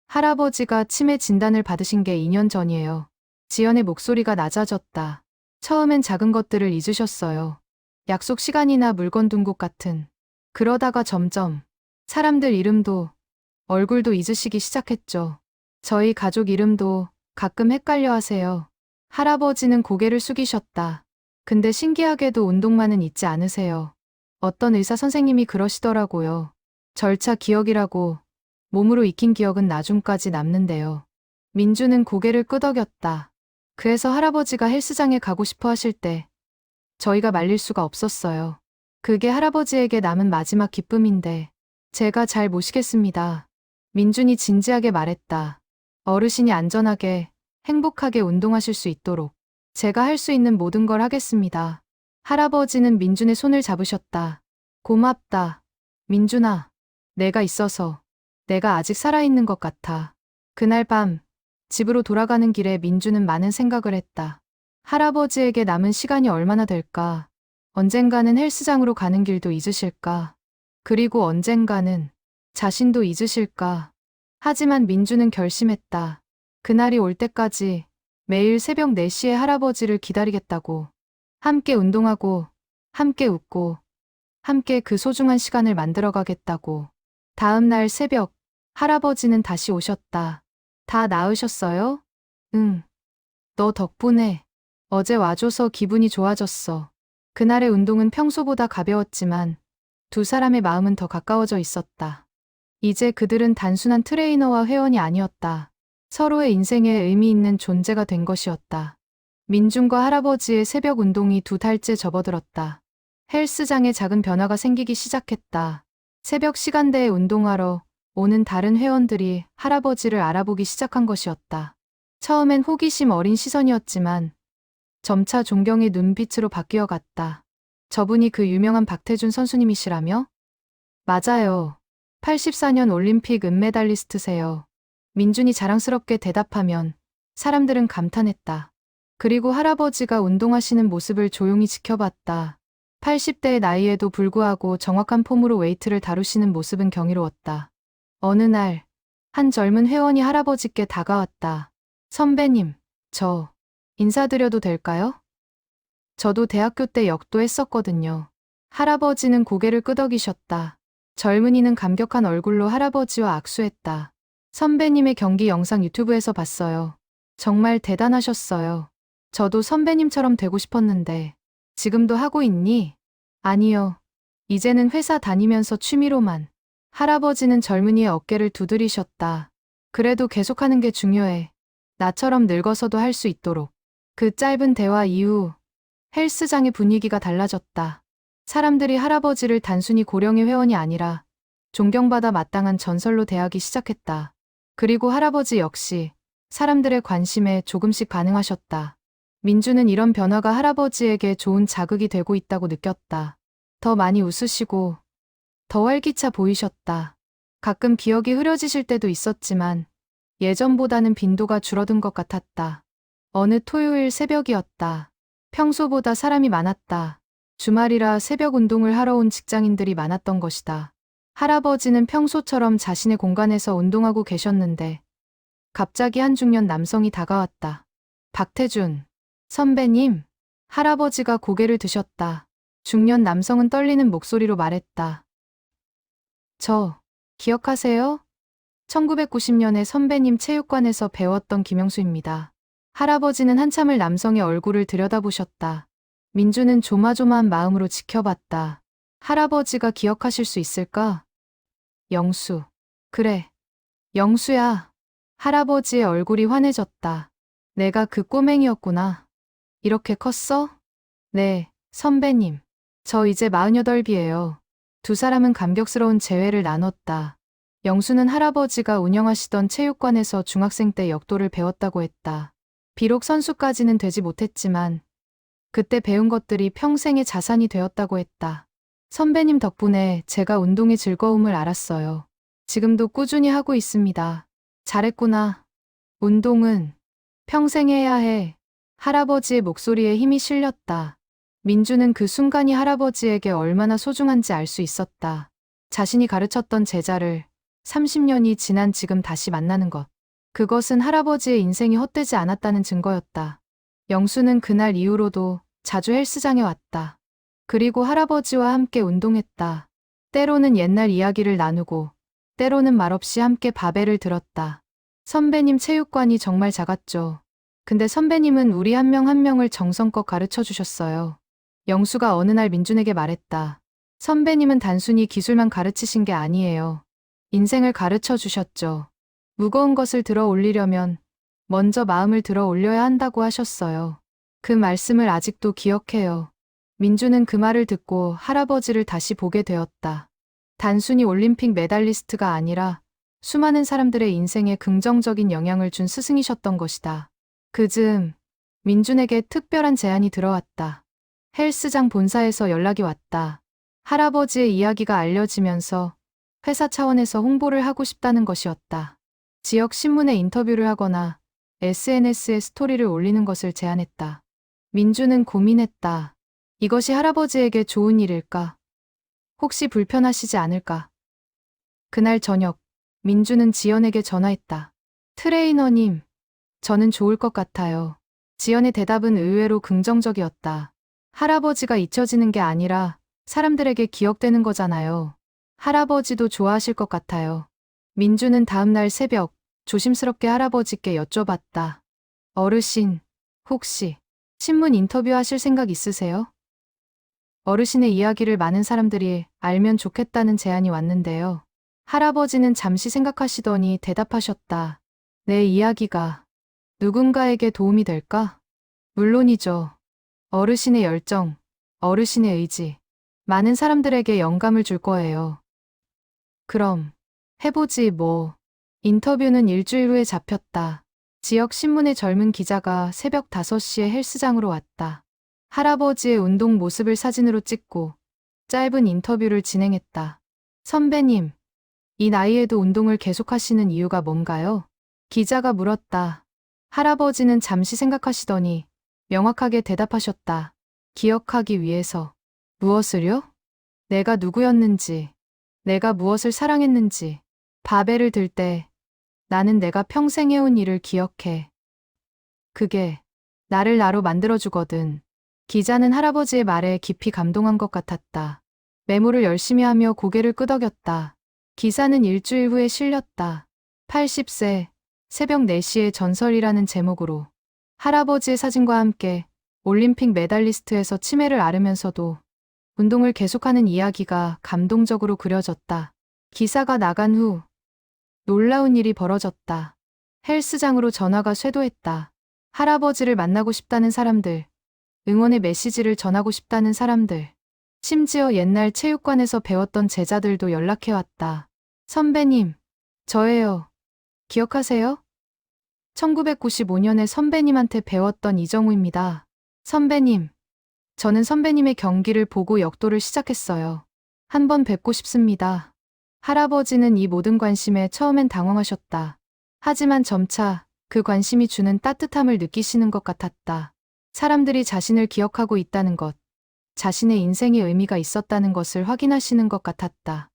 할아버지가 치매 진단을 받으신 게 2년 전이에요. 지연의 목소리가 낮아졌다. 처음엔 작은 것들을 잊으셨어요. 약속 시간이나 물건 둔 곳 같은. 그러다가 점점 사람들 이름도 얼굴도 잊으시기 시작했죠. 저희 가족 이름도 가끔 헷갈려 하세요. 할아버지는 고개를 숙이셨다. 근데 신기하게도 운동만은 잊지 않으세요. 어떤 의사 선생님이 그러시더라고요. 절차 기억이라고 몸으로 익힌 기억은 나중까지 남는데요. 민주는 고개를 끄덕였다. 그래서 할아버지가 헬스장에 가고 싶어 하실 때 저희가 말릴 수가 없었어요. 그게 할아버지에게 남은 마지막 기쁨인데 제가 잘 모시겠습니다. 민준이 진지하게 말했다. 어르신이 안전하게 행복하게 운동하실 수 있도록 제가 할 수 있는 모든 걸 하겠습니다. 할아버지는 민준의 손을 잡으셨다. 고맙다. 민준아, 내가 있어서 내가 아직 살아있는 것 같아. 그날 밤 집으로 돌아가는 길에 민준은 많은 생각을 했다. 할아버지에게 남은 시간이 얼마나 될까? 언젠가는 헬스장으로 가는 길도 잊으실까? 그리고 언젠가는 자신도 잊으실까? 하지만 민주는 결심했다. 그날이 올 때까지 매일 새벽 4시에 할아버지를 기다리겠다고. 함께 운동하고, 함께 웃고, 함께 그 소중한 시간을 만들어가겠다고. 다음 날 새벽, 할아버지는 다시 오셨다. 다 나으셨어요? 응. 너 덕분에 어제 와줘서 기분이 좋아졌어. 그날의 운동은 평소보다 가벼웠지만 두 사람의 마음은 더 가까워져 있었다. 이제 그들은 단순한 트레이너와 회원이 아니었다. 서로의 인생에 의미 있는 존재가 된 것이었다. 민준과 할아버지의 새벽 운동이 2달째 접어들었다. 헬스장에 작은 변화가 생기기 시작했다. 새벽 시간대에 운동하러 오는 다른 회원들이 할아버지를 알아보기 시작한 것이었다. 처음엔 호기심 어린 시선이었지만 점차 존경의 눈빛으로 바뀌어 갔다. 저분이 그 유명한 박태준 선수님이시라며? 맞아요. 84년 올림픽 은메달리스트세요. 민준이 자랑스럽게 대답하면 사람들은 감탄했다. 그리고 할아버지가 운동하시는 모습을 조용히 지켜봤다. 80대의 나이에도 불구하고 정확한 폼으로 웨이트를 다루시는 모습은 경이로웠다. 어느 날, 한 젊은 회원이 할아버지께 다가왔다. 선배님, 저 인사드려도 될까요? 저도 대학교 때 역도 했었거든요. 할아버지는 고개를 끄덕이셨다. 젊은이는 감격한 얼굴로 할아버지와 악수했다. 선배님의 경기 영상 유튜브에서 봤어요. 정말 대단하셨어요. 저도 선배님처럼 되고 싶었는데, 지금도 하고 있니? 아니요. 이제는 회사 다니면서 취미로만. 할아버지는 젊은이의 어깨를 두드리셨다. 그래도 계속하는 게 중요해. 나처럼 늙어서도 할 수 있도록. 그 짧은 대화 이후 헬스장의 분위기가 달라졌다. 사람들이 할아버지를 단순히 고령의 회원이 아니라 존경받아 마땅한 전설로 대하기 시작했다. 그리고 할아버지 역시 사람들의 관심에 조금씩 반응하셨다. 민주는 이런 변화가 할아버지에게 좋은 자극이 되고 있다고 느꼈다. 더 많이 웃으시고 더 활기차 보이셨다. 가끔 기억이 흐려지실 때도 있었지만 예전보다는 빈도가 줄어든 것 같았다. 어느 토요일 새벽이었다. 평소보다 사람이 많았다. 주말이라 새벽 운동을 하러 온 직장인들이 많았던 것이다. 할아버지는 평소처럼 자신의 공간에서 운동하고 계셨는데 갑자기 한 중년 남성이 다가왔다. 박태준 선배님, 할아버지가 고개를 드셨다. 중년 남성은 떨리는 목소리로 말했다. 저, 기억하세요? 1990년에 선배님 체육관에서 배웠던 김영수입니다. 할아버지는 한참을 남성의 얼굴을 들여다보셨다. 민주는 조마조마한 마음으로 지켜봤다. 할아버지가 기억하실 수 있을까? 영수. 그래. 영수야. 할아버지의 얼굴이 환해졌다. 내가 그 꼬맹이였구나. 이렇게 컸어? 네, 선배님. 저 이제 48이에요. 두 사람은 감격스러운 재회를 나눴다. 영수는 할아버지가 운영하시던 체육관에서 중학생 때 역도를 배웠다고 했다. 비록 선수까지는 되지 못했지만 그때 배운 것들이 평생의 자산이 되었다고 했다. 선배님 덕분에 제가 운동의 즐거움을 알았어요. 지금도 꾸준히 하고 있습니다. 잘했구나. 운동은 평생 해야 해. 할아버지의 목소리에 힘이 실렸다. 민주는 그 순간이 할아버지에게 얼마나 소중한지 알 수 있었다. 자신이 가르쳤던 제자를 30년이 지난 지금 다시 만나는 것. 그것은 할아버지의 인생이 헛되지 않았다는 증거였다. 영수는 그날 이후로도 자주 헬스장에 왔다. 그리고 할아버지와 함께 운동했다. 때로는 옛날 이야기를 나누고, 때로는 말없이 함께 바벨을 들었다. 선배님 체육관이 정말 작았죠. 근데 선배님은 우리 한 명 한 명을 정성껏 가르쳐 주셨어요. 영수가 어느 날 민준에게 말했다. 선배님은 단순히 기술만 가르치신 게 아니에요. 인생을 가르쳐 주셨죠. 무거운 것을 들어 올리려면 먼저 마음을 들어 올려야 한다고 하셨어요. 그 말씀을 아직도 기억해요. 민주는 그 말을 듣고 할아버지를 다시 보게 되었다. 단순히 올림픽 메달리스트가 아니라 수많은 사람들의 인생에 긍정적인 영향을 준 스승이셨던 것이다. 그즈음 민준에게 특별한 제안이 들어왔다. 헬스장 본사에서 연락이 왔다. 할아버지의 이야기가 알려지면서 회사 차원에서 홍보를 하고 싶다는 것이었다. 지역 신문에 인터뷰를 하거나 SNS에 스토리를 올리는 것을 제안했다. 민주는 고민했다. 이것이 할아버지에게 좋은 일일까? 혹시 불편하시지 않을까? 그날 저녁, 민주는 지연에게 전화했다. 트레이너님, 저는 좋을 것 같아요. 지연의 대답은 의외로 긍정적이었다. 할아버지가 잊혀지는 게 아니라 사람들에게 기억되는 거잖아요. 할아버지도 좋아하실 것 같아요. 민주는 다음날 새벽 조심스럽게 할아버지께 여쭤봤다. 어르신, 혹시 신문 인터뷰하실 생각 있으세요? 어르신의 이야기를 많은 사람들이 알면 좋겠다는 제안이 왔는데요. 할아버지는 잠시 생각하시더니 대답하셨다. 내 이야기가 누군가에게 도움이 될까? 물론이죠. 어르신의 열정, 어르신의 의지, 많은 사람들에게 영감을 줄 거예요. 그럼 해보지 뭐. 인터뷰는 일주일 후에 잡혔다. 지역 신문의 젊은 기자가 새벽 5시에 헬스장으로 왔다. 할아버지의 운동 모습을 사진으로 찍고 짧은 인터뷰를 진행했다. 선배님, 이 나이에도 운동을 계속하시는 이유가 뭔가요? 기자가 물었다. 할아버지는 잠시 생각하시더니 명확하게 대답하셨다. 기억하기 위해서. 무엇을요? 내가 누구였는지, 내가 무엇을 사랑했는지. 바벨을 들 때 나는 내가 평생 해온 일을 기억해. 그게 나를 나로 만들어주거든. 기자는 할아버지의 말에 깊이 감동한 것 같았다. 메모를 열심히 하며 고개를 끄덕였다. 기사는 일주일 후에 실렸다. 80세, 새벽 4시의 전설이라는 제목으로 할아버지의 사진과 함께 올림픽 메달리스트에서 치매를 앓으면서도 운동을 계속하는 이야기가 감동적으로 그려졌다. 기사가 나간 후 놀라운 일이 벌어졌다. 헬스장으로 전화가 쇄도했다. 할아버지를 만나고 싶다는 사람들, 응원의 메시지를 전하고 싶다는 사람들, 심지어 옛날 체육관에서 배웠던 제자들도 연락해왔다. 선배님, 저예요. 기억하세요? 1995년에 선배님한테 배웠던 이정우입니다. 선배님, 저는 선배님의 경기를 보고 역도를 시작했어요. 한번 뵙고 싶습니다. 할아버지는 이 모든 관심에 처음엔 당황하셨다. 하지만 점차 그 관심이 주는 따뜻함을 느끼시는 것 같았다. 사람들이 자신을 기억하고 있다는 것, 자신의 인생에 의미가 있었다는 것을 확인하시는 것 같았다.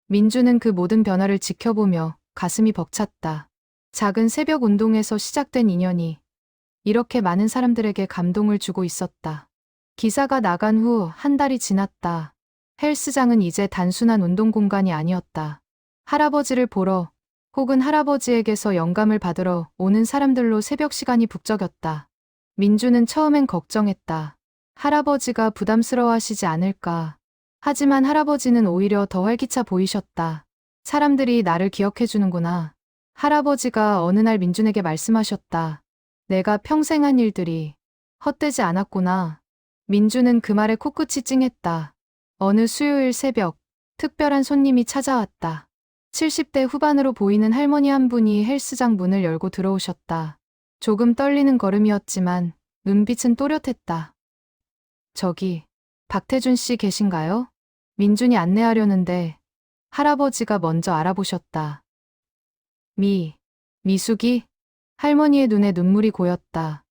민주는 그 모든 변화를 지켜보며 가슴이 벅찼다. 작은 새벽 운동에서 시작된 인연이 이렇게 많은 사람들에게 감동을 주고 있었다. 기사가 나간 후 한 달이 지났다. 헬스장은 이제 단순한 운동 공간이 아니었다. 할아버지를 보러 혹은 할아버지에게서 영감을 받으러 오는 사람들로 새벽 시간이 북적였다. 민주는 처음엔 걱정했다. 할아버지가 부담스러워하시지 않을까. 하지만 할아버지는 오히려 더 활기차 보이셨다. 사람들이 나를 기억해주는구나. 할아버지가 어느 날 민준에게 말씀하셨다. 내가 평생 한 일들이 헛되지 않았구나. 민주는 그 말에 코끝이 찡했다. 어느 수요일 새벽, 특별한 손님이 찾아왔다. 70대 후반으로 보이는 할머니 한 분이 헬스장 문을 열고 들어오셨다. 조금 떨리는 걸음이었지만 눈빛은 또렷했다. 저기, 박태준 씨 계신가요? 민준이 안내하려는데 할아버지가 먼저 알아보셨다. 미숙이? 할머니의 눈에 눈물이 고였다.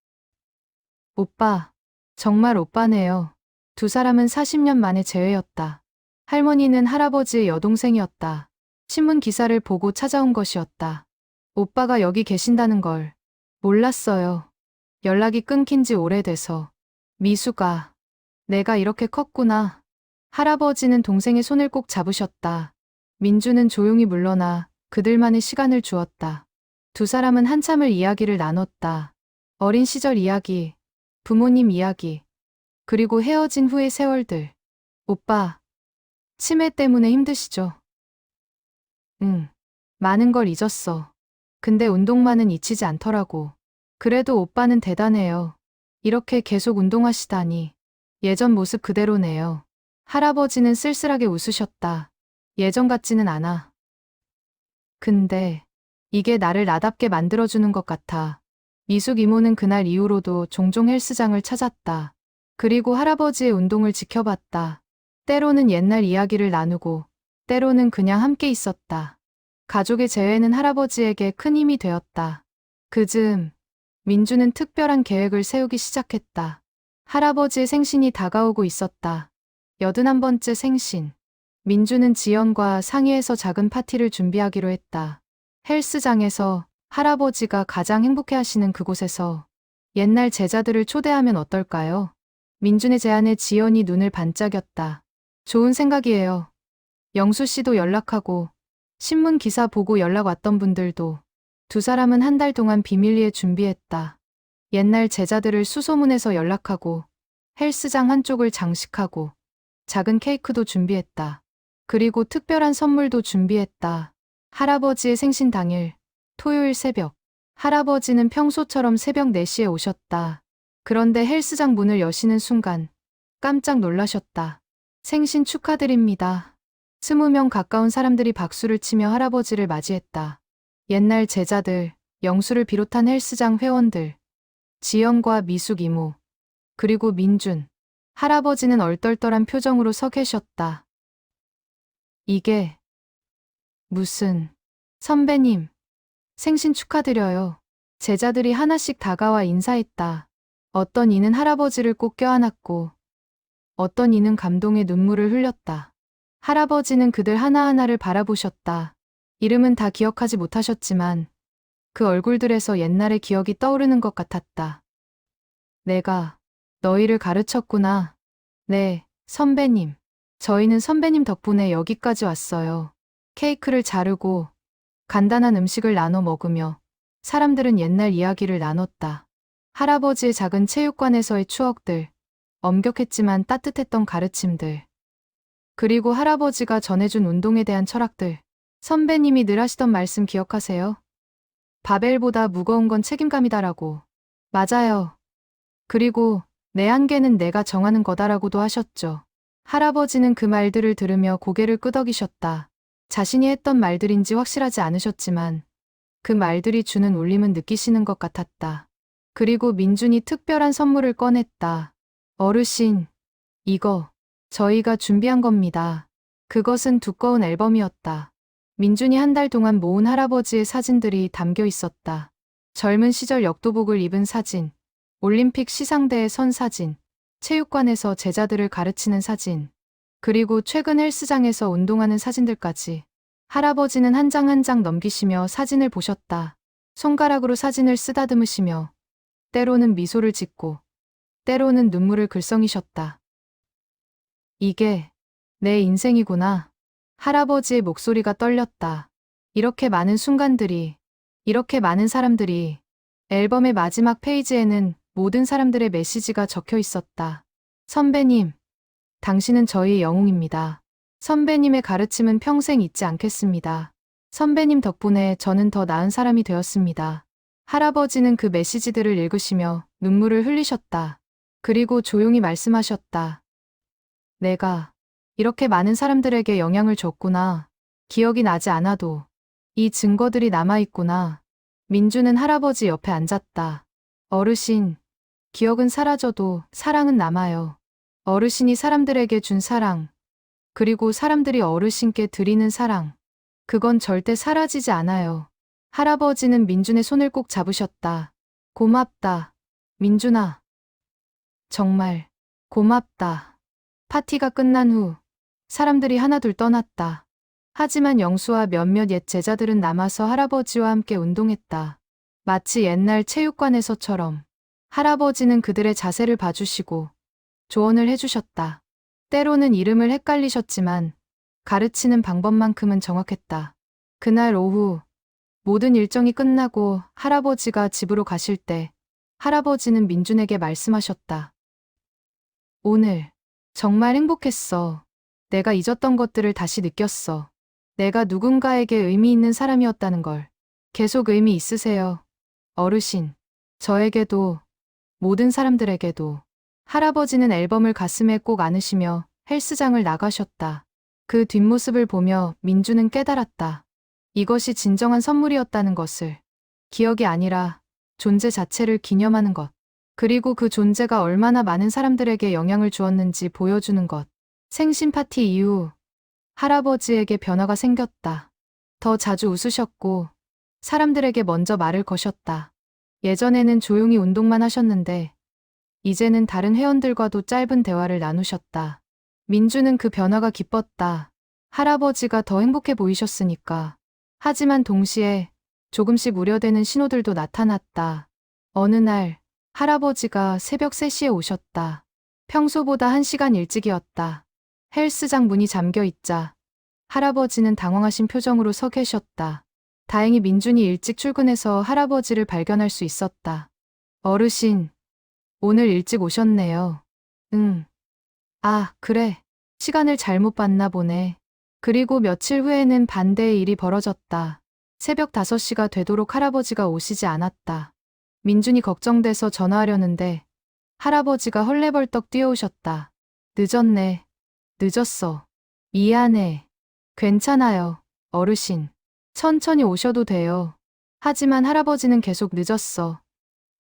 오빠, 정말 오빠네요. 두 사람은 40년 만에 재회였다. 할머니는 할아버지의 여동생이었다. 신문 기사를 보고 찾아온 것이었다. 오빠가 여기 계신다는 걸 몰랐어요. 연락이 끊긴 지 오래돼서. 미수가, 내가 이렇게 컸구나. 할아버지는 동생의 손을 꼭 잡으셨다. 민주는 조용히 물러나 그들만의 시간을 주었다. 두 사람은 한참을 이야기를 나눴다. 어린 시절 이야기, 부모님 이야기, 그리고 헤어진 후의 세월들. 오빠, 치매 때문에 힘드시죠? 응, 많은 걸 잊었어. 근데 운동만은 잊히지 않더라고. 그래도 오빠는 대단해요. 이렇게 계속 운동하시다니. 예전 모습 그대로네요. 할아버지는 쓸쓸하게 웃으셨다. 예전 같지는 않아. 근데 이게 나를 나답게 만들어주는 것 같아. 미숙 이모는 그날 이후로도 종종 헬스장을 찾았다. 그리고 할아버지의 운동을 지켜봤다. 때로는 옛날 이야기를 나누고, 때로는 그냥 함께 있었다. 가족의 재회는 할아버지에게 큰 힘이 되었다. 그즈음, 민주는 특별한 계획을 세우기 시작했다. 할아버지의 생신이 다가오고 있었다. 81번째 생신. 민주는 지연과 상의해서 작은 파티를 준비하기로 했다. 헬스장에서 할아버지가 가장 행복해 하시는 그곳에서 옛날 제자들을 초대하면 어떨까요? 민준의 제안에 지연이 눈을 반짝였다. 좋은 생각이에요. 영수 씨도 연락하고 신문 기사 보고 연락 왔던 분들도 두 사람은 한 달 동안 비밀리에 준비했다. 옛날 제자들을 수소문해서 연락하고 헬스장 한쪽을 장식하고 작은 케이크도 준비했다. 그리고 특별한 선물도 준비했다. 할아버지의 생신 당일 토요일 새벽 할아버지는 평소처럼 새벽 4시에 오셨다. 그런데 헬스장 문을 여시는 순간 깜짝 놀라셨다. 생신 축하드립니다. 20명 가까운 사람들이 박수를 치며 할아버지를 맞이했다. 옛날 제자들, 영수를 비롯한 헬스장 회원들, 지연과 미숙 이모, 그리고 민준. 할아버지는 얼떨떨한 표정으로 서 계셨다. 이게 무슨... 선배님, 생신 축하드려요. 제자들이 하나씩 다가와 인사했다. 어떤 이는 할아버지를 꼭 껴안았고 어떤 이는 감동의 눈물을 흘렸다. 할아버지는 그들 하나하나를 바라보셨다. 이름은 다 기억하지 못하셨지만 그 얼굴들에서 옛날의 기억이 떠오르는 것 같았다. 내가 너희를 가르쳤구나. 네, 선배님. 저희는 선배님 덕분에 여기까지 왔어요. 케이크를 자르고 간단한 음식을 나눠 먹으며 사람들은 옛날 이야기를 나눴다. 할아버지의 작은 체육관에서의 추억들, 엄격했지만 따뜻했던 가르침들, 그리고 할아버지가 전해준 운동에 대한 철학들. 선배님이 늘 하시던 말씀 기억하세요? 바벨보다 무거운 건 책임감이다라고. 맞아요. 그리고 내 한계는 내가 정하는 거다라고도 하셨죠. 할아버지는 그 말들을 들으며 고개를 끄덕이셨다. 자신이 했던 말들인지 확실하지 않으셨지만 그 말들이 주는 울림은 느끼시는 것 같았다. 그리고 민준이 특별한 선물을 꺼냈다. 어르신, 이거 저희가 준비한 겁니다. 그것은 두꺼운 앨범이었다. 민준이 한 달 동안 모은 할아버지의 사진들이 담겨 있었다. 젊은 시절 역도복을 입은 사진, 올림픽 시상대에 선 사진, 체육관에서 제자들을 가르치는 사진, 그리고 최근 헬스장에서 운동하는 사진들까지. 할아버지는 한 장 한 장 넘기시며 사진을 보셨다. 손가락으로 사진을 쓰다듬으시며 때로는 미소를 짓고 때로는 눈물을 글썽이셨다. 이게 내 인생이구나. 할아버지의 목소리가 떨렸다. 이렇게 많은 순간들이, 이렇게 많은 사람들이. 앨범의 마지막 페이지에는 모든 사람들의 메시지가 적혀 있었다. 선배님, 당신은 저희의 영웅입니다. 선배님의 가르침은 평생 잊지 않겠습니다. 선배님 덕분에 저는 더 나은 사람이 되었습니다. 할아버지는 그 메시지들을 읽으시며 눈물을 흘리셨다. 그리고 조용히 말씀하셨다. 내가 이렇게 많은 사람들에게 영향을 줬구나. 기억이 나지 않아도 이 증거들이 남아있구나. 민주는 할아버지 옆에 앉았다. 어르신, 기억은 사라져도 사랑은 남아요. 어르신이 사람들에게 준 사랑, 그리고 사람들이 어르신께 드리는 사랑, 그건 절대 사라지지 않아요. 할아버지는 민준의 손을 꼭 잡으셨다. 고맙다, 민준아. 정말 고맙다. 파티가 끝난 후 사람들이 하나둘 떠났다. 하지만 영수와 몇몇 옛 제자들은 남아서 할아버지와 함께 운동했다. 마치 옛날 체육관에서처럼. 할아버지는 그들의 자세를 봐주시고 조언을 해주셨다. 때로는 이름을 헷갈리셨지만 가르치는 방법만큼은 정확했다. 그날 오후 모든 일정이 끝나고 할아버지가 집으로 가실 때 할아버지는 민준에게 말씀하셨다. 오늘 정말 행복했어. 내가 잊었던 것들을 다시 느꼈어. 내가 누군가에게 의미 있는 사람이었다는 걸. 계속 의미 있으세요. 어르신. 저에게도, 모든 사람들에게도. 할아버지는 앨범을 가슴에 꼭 안으시며 헬스장을 나가셨다. 그 뒷모습을 보며 민주는 깨달았다. 이것이 진정한 선물이었다는 것을. 기억이 아니라 존재 자체를 기념하는 것. 그리고 그 존재가 얼마나 많은 사람들에게 영향을 주었는지 보여주는 것. 생신 파티 이후 할아버지에게 변화가 생겼다. 더 자주 웃으셨고 사람들에게 먼저 말을 거셨다. 예전에는 조용히 운동만 하셨는데 이제는 다른 회원들과도 짧은 대화를 나누셨다. 민주는 그 변화가 기뻤다. 할아버지가 더 행복해 보이셨으니까. 하지만 동시에 조금씩 우려되는 신호들도 나타났다. 어느 날 할아버지가 새벽 3시에 오셨다. 평소보다 1시간 일찍이었다. 헬스장 문이 잠겨 있자 할아버지는 당황하신 표정으로 서 계셨다. 다행히 민준이 일찍 출근해서 할아버지를 발견할 수 있었다. 어르신, 오늘 일찍 오셨네요. 응. 아, 그래. 시간을 잘못 봤나 보네. 그리고 며칠 후에는 반대의 일이 벌어졌다. 새벽 5시가 되도록 할아버지가 오시지 않았다. 민준이 걱정돼서 전화하려는데 할아버지가 헐레벌떡 뛰어오셨다. 늦었네. 늦었어. 미안해. 괜찮아요, 어르신. 천천히 오셔도 돼요. 하지만 할아버지는 계속 늦었어.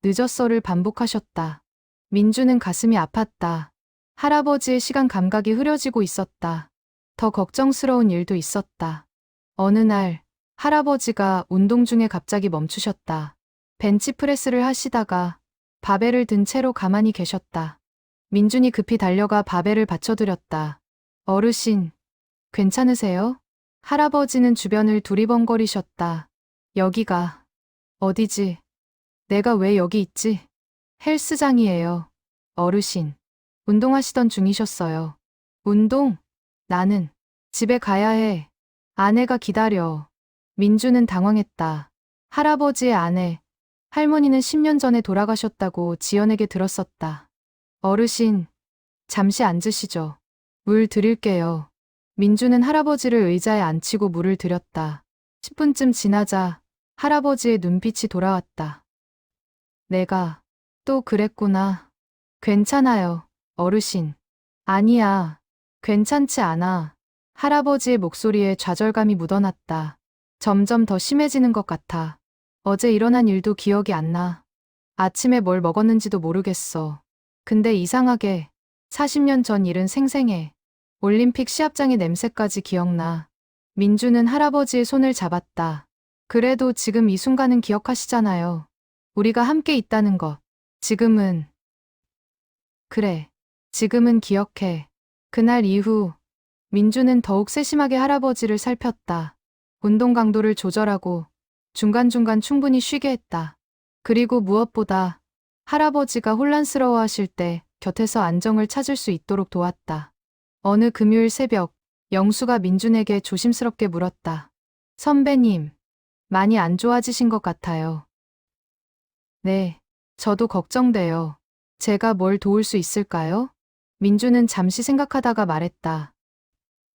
늦었어를 반복하셨다. 민주는 가슴이 아팠다. 할아버지의 시간 감각이 흐려지고 있었다. 더 걱정스러운 일도 있었다. 어느 날 할아버지가 운동 중에 갑자기 멈추셨다. 벤치프레스를 하시다가 바벨을 든 채로 가만히 계셨다. 민준이 급히 달려가 바벨을 받쳐드렸다. 어르신, 괜찮으세요? 할아버지는 주변을 두리번거리셨다. 여기가 어디지? 내가 왜 여기 있지? 헬스장이에요. 어르신. 운동하시던 중이셨어요. 운동? 나는 집에 가야 해. 아내가 기다려. 민주는 당황했다. 할아버지의 아내, 할머니는 10년 전에 돌아가셨다고 지연에게 들었었다. 어르신, 잠시 앉으시죠. 물 드릴게요. 민주는 할아버지를 의자에 앉히고 물을 드렸다. 10분쯤 지나자 할아버지의 눈빛이 돌아왔다. 내가 또 그랬구나. 괜찮아요, 어르신. 아니야, 괜찮지 않아. 할아버지의 목소리에 좌절감이 묻어났다. 점점 더 심해지는 것 같아. 어제 일어난 일도 기억이 안 나. 아침에 뭘 먹었는지도 모르겠어. 근데 이상하게 40년 전 일은 생생해. 올림픽 시합장의 냄새까지 기억나. 민주는 할아버지의 손을 잡았다. 그래도 지금 이 순간은 기억하시잖아요. 우리가 함께 있다는 것. 지금은. 그래. 지금은 기억해. 그날 이후 민주는 더욱 세심하게 할아버지를 살폈다. 운동 강도를 조절하고 중간중간 충분히 쉬게 했다. 그리고 무엇보다 할아버지가 혼란스러워하실 때 곁에서 안정을 찾을 수 있도록 도왔다. 어느 금요일 새벽, 영수가 민준에게 조심스럽게 물었다. 선배님, 많이 안 좋아지신 것 같아요. 네, 저도 걱정돼요. 제가 뭘 도울 수 있을까요? 민준은 잠시 생각하다가 말했다.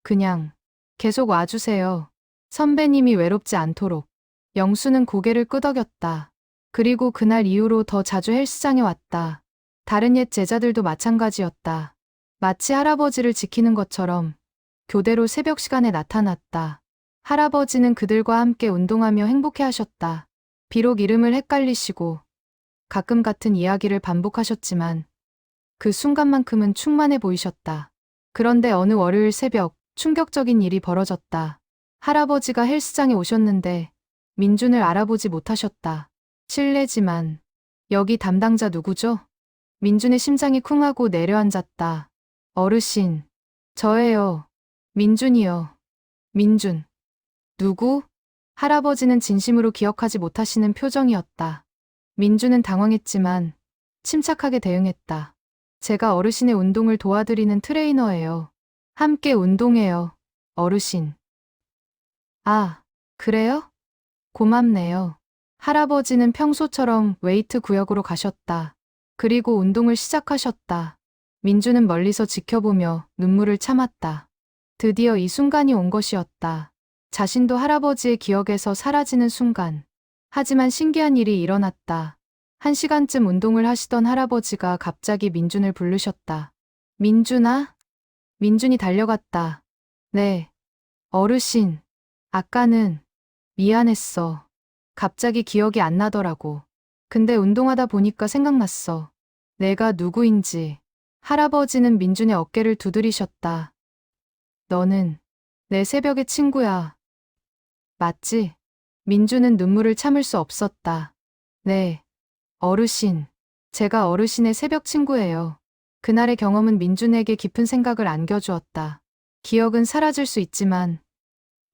그냥 계속 와주세요. 선배님이 외롭지 않도록. 영수는 고개를 끄덕였다. 그리고 그날 이후로 더 자주 헬스장에 왔다. 다른 옛 제자들도 마찬가지였다. 마치 할아버지를 지키는 것처럼 교대로 새벽 시간에 나타났다. 할아버지는 그들과 함께 운동하며 행복해 하셨다. 비록 이름을 헷갈리시고 가끔 같은 이야기를 반복하셨지만 그 순간만큼은 충만해 보이셨다. 그런데 어느 월요일 새벽 충격적인 일이 벌어졌다. 할아버지가 헬스장에 오셨는데 민준을 알아보지 못하셨다. 실례지만 여기 담당자 누구죠? 민준의 심장이 쿵하고 내려앉았다. 어르신, 저예요. 민준이요. 민준. 누구? 할아버지는 진심으로 기억하지 못하시는 표정이었다. 민준은 당황했지만 침착하게 대응했다. 제가 어르신의 운동을 도와드리는 트레이너예요. 함께 운동해요, 어르신. 아, 그래요? 고맙네요. 할아버지는 평소처럼 웨이트 구역으로 가셨다. 그리고 운동을 시작하셨다. 민주는 멀리서 지켜보며 눈물을 참았다. 드디어 이 순간이 온 것이었다. 자신도 할아버지의 기억에서 사라지는 순간. 하지만 신기한 일이 일어났다. 1시간쯤 운동을 하시던 할아버지가 갑자기 민준을 부르셨다. 민준아? 민준이 달려갔다. 네. 어르신. 아까는 미안했어. 갑자기 기억이 안 나더라고. 근데 운동하다 보니까 생각났어. 내가 누구인지. 할아버지는 민준의 어깨를 두드리셨다. 너는 내 새벽의 친구야. 맞지? 민준은 눈물을 참을 수 없었다. 네, 어르신. 제가 어르신의 새벽 친구예요. 그날의 경험은 민준에게 깊은 생각을 안겨주었다. 기억은 사라질 수 있지만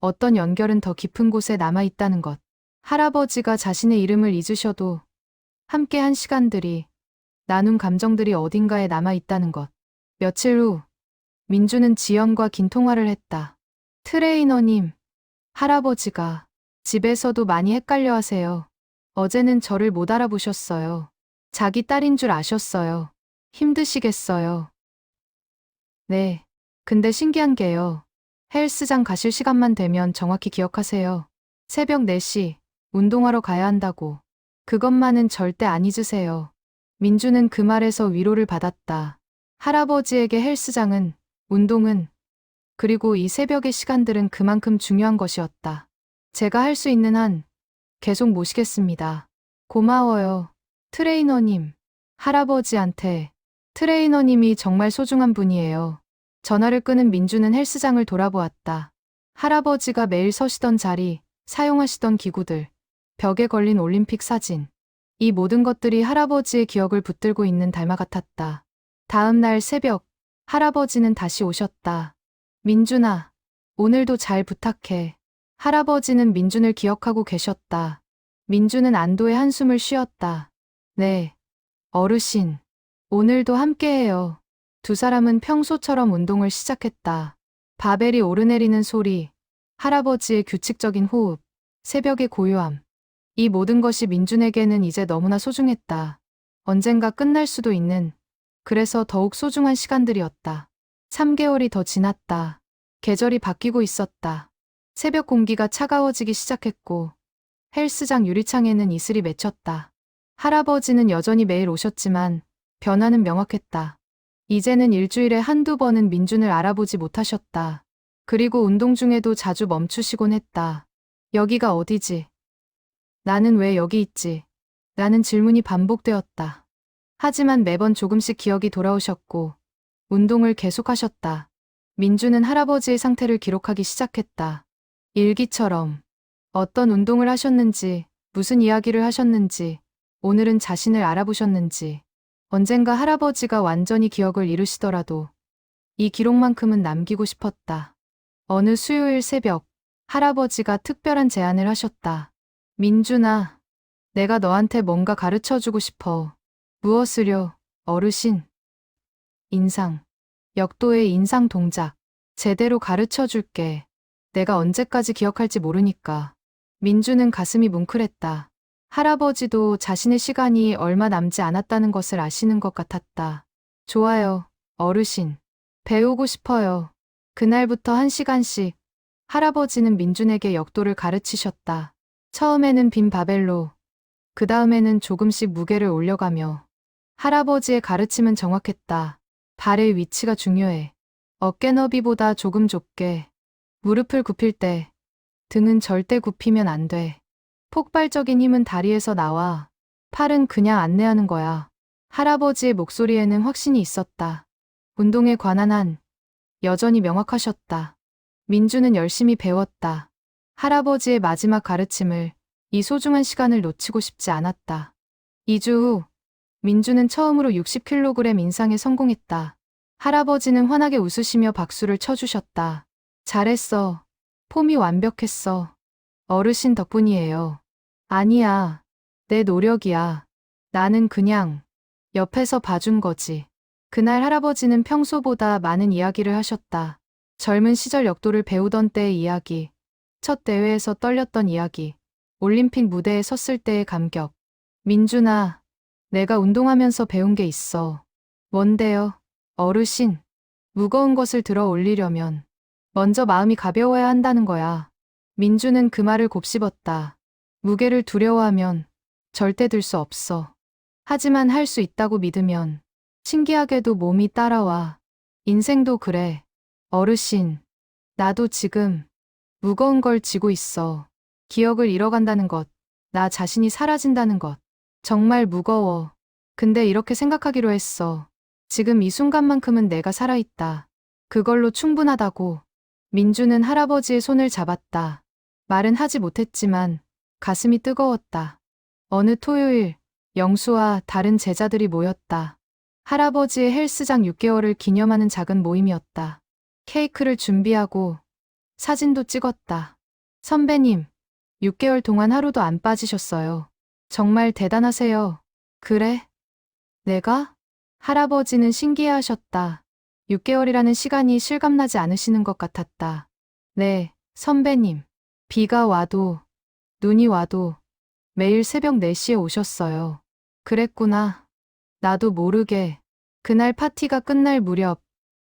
어떤 연결은 더 깊은 곳에 남아있다는 것. 할아버지가 자신의 이름을 잊으셔도 함께한 시간들이, 나눈 감정들이 어딘가에 남아있다는 것. 며칠 후, 민주는 지연과 긴 통화를 했다. 트레이너님, 할아버지가 집에서도 많이 헷갈려 하세요. 어제는 저를 못 알아보셨어요. 자기 딸인 줄 아셨어요. 힘드시겠어요. 네. 근데 신기한 게요. 헬스장 가실 시간만 되면 정확히 기억하세요. 새벽 4시, 운동하러 가야 한다고. 그것만은 절대 안 잊으세요. 민주는 그 말에서 위로를 받았다. 할아버지에게 헬스장은, 운동은, 그리고 이 새벽의 시간들은 그만큼 중요한 것이었다. 제가 할 수 있는 한 계속 모시겠습니다. 고마워요. 트레이너님. 할아버지한테 트레이너님이 정말 소중한 분이에요. 전화를 끊은 민주는 헬스장을 돌아보았다. 할아버지가 매일 서시던 자리, 사용하시던 기구들, 벽에 걸린 올림픽 사진. 이 모든 것들이 할아버지의 기억을 붙들고 있는 달마 같았다. 다음 날 새벽, 할아버지는 다시 오셨다. 민준아, 오늘도 잘 부탁해. 할아버지는 민준을 기억하고 계셨다. 민준은 안도의 한숨을 쉬었다. 네, 어르신. 오늘도 함께해요. 두 사람은 평소처럼 운동을 시작했다. 바벨이 오르내리는 소리, 할아버지의 규칙적인 호흡, 새벽의 고요함. 이 모든 것이 민준에게는 이제 너무나 소중했다. 언젠가 끝날 수도 있는, 그래서 더욱 소중한 시간들이었다. 3개월이 더 지났다. 계절이 바뀌고 있었다. 새벽 공기가 차가워지기 시작했고, 헬스장 유리창에는 이슬이 맺혔다. 할아버지는 여전히 매일 오셨지만, 변화는 명확했다. 이제는 일주일에 한두 번은 민준을 알아보지 못하셨다. 그리고 운동 중에도 자주 멈추시곤 했다. 여기가 어디지? 나는 왜 여기 있지? 라는 질문이 반복되었다. 하지만 매번 조금씩 기억이 돌아오셨고, 운동을 계속하셨다. 민주는 할아버지의 상태를 기록하기 시작했다. 일기처럼. 어떤 운동을 하셨는지, 무슨 이야기를 하셨는지, 오늘은 자신을 알아보셨는지. 언젠가 할아버지가 완전히 기억을 잃으시더라도 이 기록만큼은 남기고 싶었다. 어느 수요일 새벽, 할아버지가 특별한 제안을 하셨다. 민준아, 내가 너한테 뭔가 가르쳐주고 싶어. 무엇을요, 어르신? 인상. 역도의 인상 동작. 제대로 가르쳐줄게. 내가 언제까지 기억할지 모르니까. 민주는 가슴이 뭉클했다. 할아버지도 자신의 시간이 얼마 남지 않았다는 것을 아시는 것 같았다. 좋아요, 어르신. 배우고 싶어요. 그날부터 1시간씩 할아버지는 민준에게 역도를 가르치셨다. 처음에는 빈 바벨로, 그 다음에는 조금씩 무게를 올려가며. 할아버지의 가르침은 정확했다. 발의 위치가 중요해. 어깨 너비보다 조금 좁게. 무릎을 굽힐 때 등은 절대 굽히면 안 돼. 폭발적인 힘은 다리에서 나와. 팔은 그냥 안내하는 거야. 할아버지의 목소리에는 확신이 있었다. 운동에 관한 한, 여전히 명확하셨다. 민주는 열심히 배웠다. 할아버지의 마지막 가르침을, 이 소중한 시간을 놓치고 싶지 않았다. 2주 후, 민주는 처음으로 60kg 인상에 성공했다. 할아버지는 환하게 웃으시며 박수를 쳐주셨다. 잘했어. 폼이 완벽했어. 어르신 덕분이에요. 아니야. 내 노력이야. 나는 그냥 옆에서 봐준 거지. 그날 할아버지는 평소보다 많은 이야기를 하셨다. 젊은 시절 역도를 배우던 때의 이야기, 첫 대회에서 떨렸던 이야기, 올림픽 무대에 섰을 때의 감격. 민준아, 내가 운동하면서 배운 게 있어. 뭔데요? 어르신. 무거운 것을 들어 올리려면 먼저 마음이 가벼워야 한다는 거야. 민주는 그 말을 곱씹었다. 무게를 두려워하면 절대 들 수 없어. 하지만 할 수 있다고 믿으면 신기하게도 몸이 따라와. 인생도 그래. 어르신. 나도 지금 무거운 걸 지고 있어. 기억을 잃어간다는 것. 나 자신이 사라진다는 것. 정말 무거워. 근데 이렇게 생각하기로 했어. 지금 이 순간만큼은 내가 살아있다. 그걸로 충분하다고. 민주는 할아버지의 손을 잡았다. 말은 하지 못했지만 가슴이 뜨거웠다. 어느 토요일, 영수와 다른 제자들이 모였다. 할아버지의 헬스장 6개월을 기념하는 작은 모임이었다. 케이크를 준비하고 사진도 찍었다. 선배님, 6개월 동안 하루도 안 빠지셨어요. 정말 대단하세요. 그래? 내가? 할아버지는 신기해하셨다. 6개월이라는 시간이 실감나지 않으시는 것 같았다. 네, 선배님. 비가 와도, 눈이 와도 매일 새벽 4시에 오셨어요. 그랬구나. 나도 모르게. 그날 파티가 끝날 무렵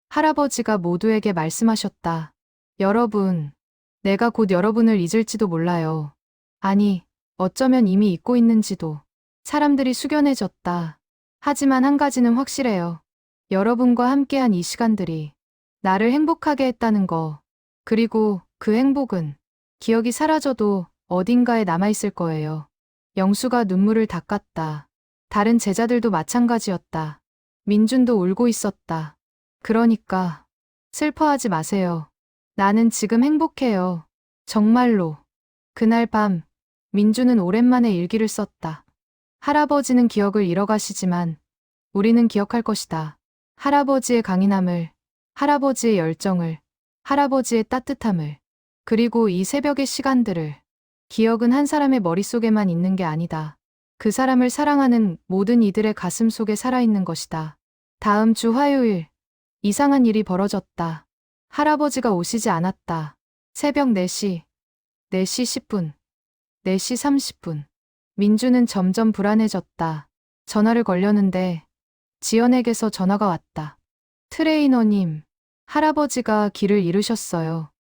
할아버지가 모두에게 말씀하셨다. 여러분, 내가 곧 여러분을 잊을지도 몰라요. 아니, 어쩌면 이미 잊고 있는지도. 사람들이 숙연해졌다. 하지만 한 가지는 확실해요. 여러분과 함께한 이 시간들이 나를 행복하게 했다는 거. 그리고 그 행복은 기억이 사라져도 어딘가에 남아있을 거예요. 영수가 눈물을 닦았다. 다른 제자들도 마찬가지였다. 민준도 울고 있었다. 그러니까 슬퍼하지 마세요. 나는 지금 행복해요. 정말로. 그날 밤 민준은 오랜만에 일기를 썼다. 할아버지는 기억을 잃어가시지만 우리는 기억할 것이다. 할아버지의 강인함을, 할아버지의 열정을, 할아버지의 따뜻함을, 그리고 이 새벽의 시간들을. 기억은 한 사람의 머릿속에만 있는 게 아니다. 그 사람을 사랑하는 모든 이들의 가슴 속에 살아있는 것이다. 다음 주 화요일, 이상한 일이 벌어졌다. 할아버지가 오시지 않았다. 새벽 4시, 4시 10분, 4시 30분. 민주는 점점 불안해졌다. 전화를 걸려는데 지연에게서 전화가 왔다. 트레이너님, 할아버지가 길을 잃으셨어요.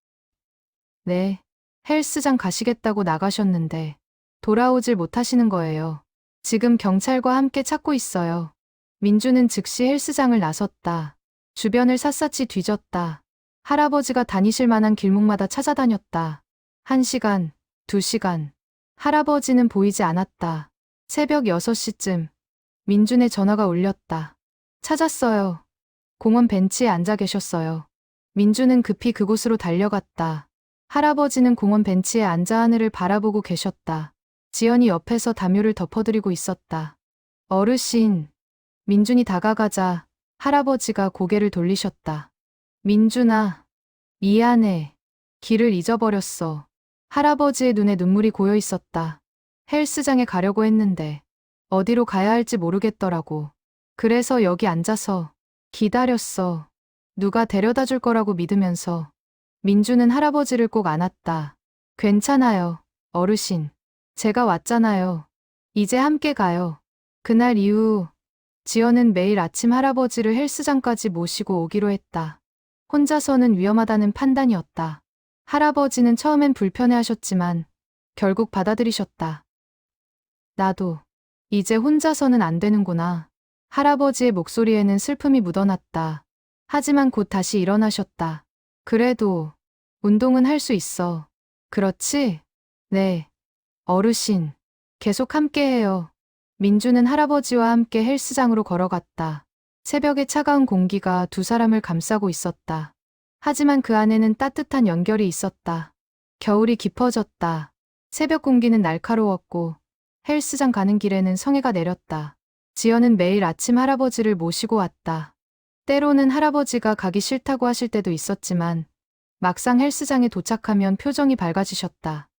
네, 헬스장 가시겠다고 나가셨는데 돌아오질 못하시는 거예요. 지금 경찰과 함께 찾고 있어요. 민주는 즉시 헬스장을 나섰다. 주변을 샅샅이 뒤졌다. 할아버지가 다니실 만한 길목마다 찾아다녔다. 1시간, 2시간. 할아버지는 보이지 않았다. 새벽 6시쯤 민준의 전화가 울렸다. 찾았어요. 공원 벤치에 앉아 계셨어요. 민준은 급히 그곳으로 달려갔다. 할아버지는 공원 벤치에 앉아 하늘을 바라보고 계셨다. 지연이 옆에서 담요를 덮어드리고 있었다. 어르신. 민준이 다가가자 할아버지가 고개를 돌리셨다. 민준아, 미안해. 길을 잊어버렸어. 할아버지의 눈에 눈물이 고여 있었다. 헬스장에 가려고 했는데 어디로 가야 할지 모르겠더라고. 그래서 여기 앉아서 기다렸어. 누가 데려다 줄 거라고 믿으면서. 민주는 할아버지를 꼭 안았다. 괜찮아요, 어르신. 제가 왔잖아요. 이제 함께 가요. 그날 이후 지연은 매일 아침 할아버지를 헬스장까지 모시고 오기로 했다. 혼자서는 위험하다는 판단이었다. 할아버지는 처음엔 불편해하셨지만 결국 받아들이셨다. 나도 이제 혼자서는 안 되는구나. 할아버지의 목소리에는 슬픔이 묻어났다. 하지만 곧 다시 일어나셨다. 그래도 운동은 할 수 있어. 그렇지? 네. 어르신. 계속 함께해요. 민주는 할아버지와 함께 헬스장으로 걸어갔다. 새벽의 차가운 공기가 두 사람을 감싸고 있었다. 하지만 그 안에는 따뜻한 연결이 있었다. 겨울이 깊어졌다. 새벽 공기는 날카로웠고 헬스장 가는 길에는 성해가 내렸다. 지연은 매일 아침 할아버지를 모시고 왔다. 때로는 할아버지가 가기 싫다고 하실 때도 있었지만 막상 헬스장에 도착하면 표정이 밝아지셨다.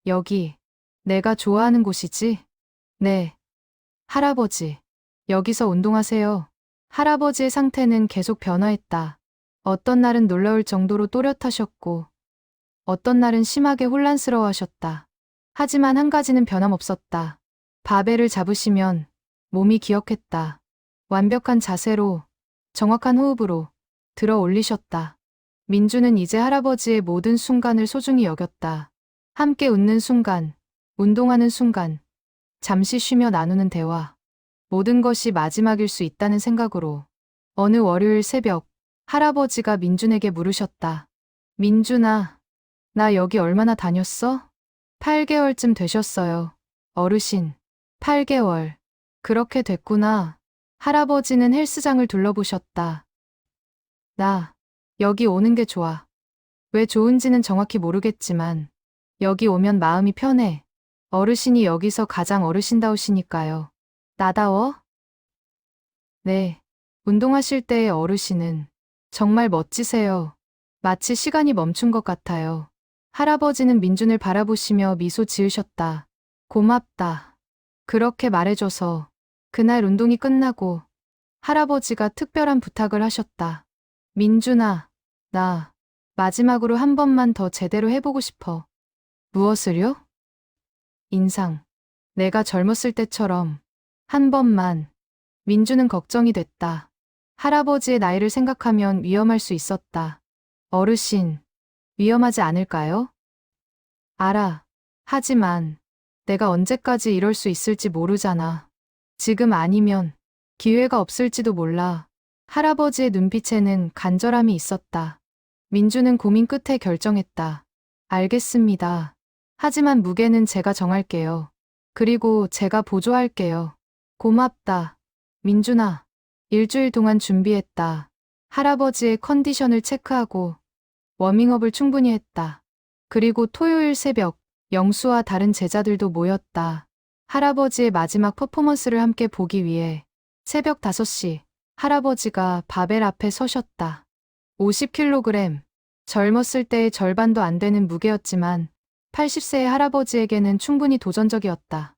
여기, 내가 좋아하는 곳이지? 네. 할아버지, 여기서 운동하세요. 할아버지의 상태는 계속 변화했다. 어떤 날은 놀라울 정도로 또렷하셨고, 어떤 날은 심하게 혼란스러워하셨다. 하지만 한 가지는 변함없었다. 바벨을 잡으시면 몸이 기억했다. 완벽한 자세로, 정확한 호흡으로 들어 올리셨다. 민주는 이제 할아버지의 모든 순간을 소중히 여겼다. 함께 웃는 순간, 운동하는 순간, 잠시 쉬며 나누는 대화. 모든 것이 마지막일 수 있다는 생각으로. 어느 월요일 새벽, 할아버지가 민준에게 물으셨다. 민준아, 나 여기 얼마나 다녔어? 8개월쯤 되셨어요. 어르신. 8개월. 그렇게 됐구나. 할아버지는 헬스장을 둘러보셨다. 나, 여기 오는 게 좋아. 왜 좋은지는 정확히 모르겠지만, 여기 오면 마음이 편해. 어르신이 여기서 가장 어르신다우시니까요. 나다워? 네. 운동하실 때의 어르신은 정말 멋지세요. 마치 시간이 멈춘 것 같아요. 할아버지는 민준을 바라보시며 미소 지으셨다. 고맙다. 그렇게 말해줘서. 그날 운동이 끝나고 할아버지가 특별한 부탁을 하셨다. 민준아, 나 마지막으로 한 번만 더 제대로 해보고 싶어. 무엇을요? 인상. 내가 젊었을 때처럼 한 번만. 민준은 걱정이 됐다. 할아버지의 나이를 생각하면 위험할 수 있었다. 어르신, 위험하지 않을까요? 알아. 하지만 내가 언제까지 이럴 수 있을지 모르잖아. 지금 아니면 기회가 없을지도 몰라. 할아버지의 눈빛에는 간절함이 있었다. 민주는 고민 끝에 결정했다. 알겠습니다. 하지만 무게는 제가 정할게요. 그리고 제가 보조할게요. 고맙다. 민준아. 일주일 동안 준비했다. 할아버지의 컨디션을 체크하고 워밍업을 충분히 했다. 그리고 토요일 새벽, 영수와 다른 제자들도 모였다. 할아버지의 마지막 퍼포먼스를 함께 보기 위해 새벽 5시 할아버지가 바벨 앞에 서셨다. 50kg. 젊었을 때의 절반도 안 되는 무게였지만 80세의 할아버지에게는 충분히 도전적이었다.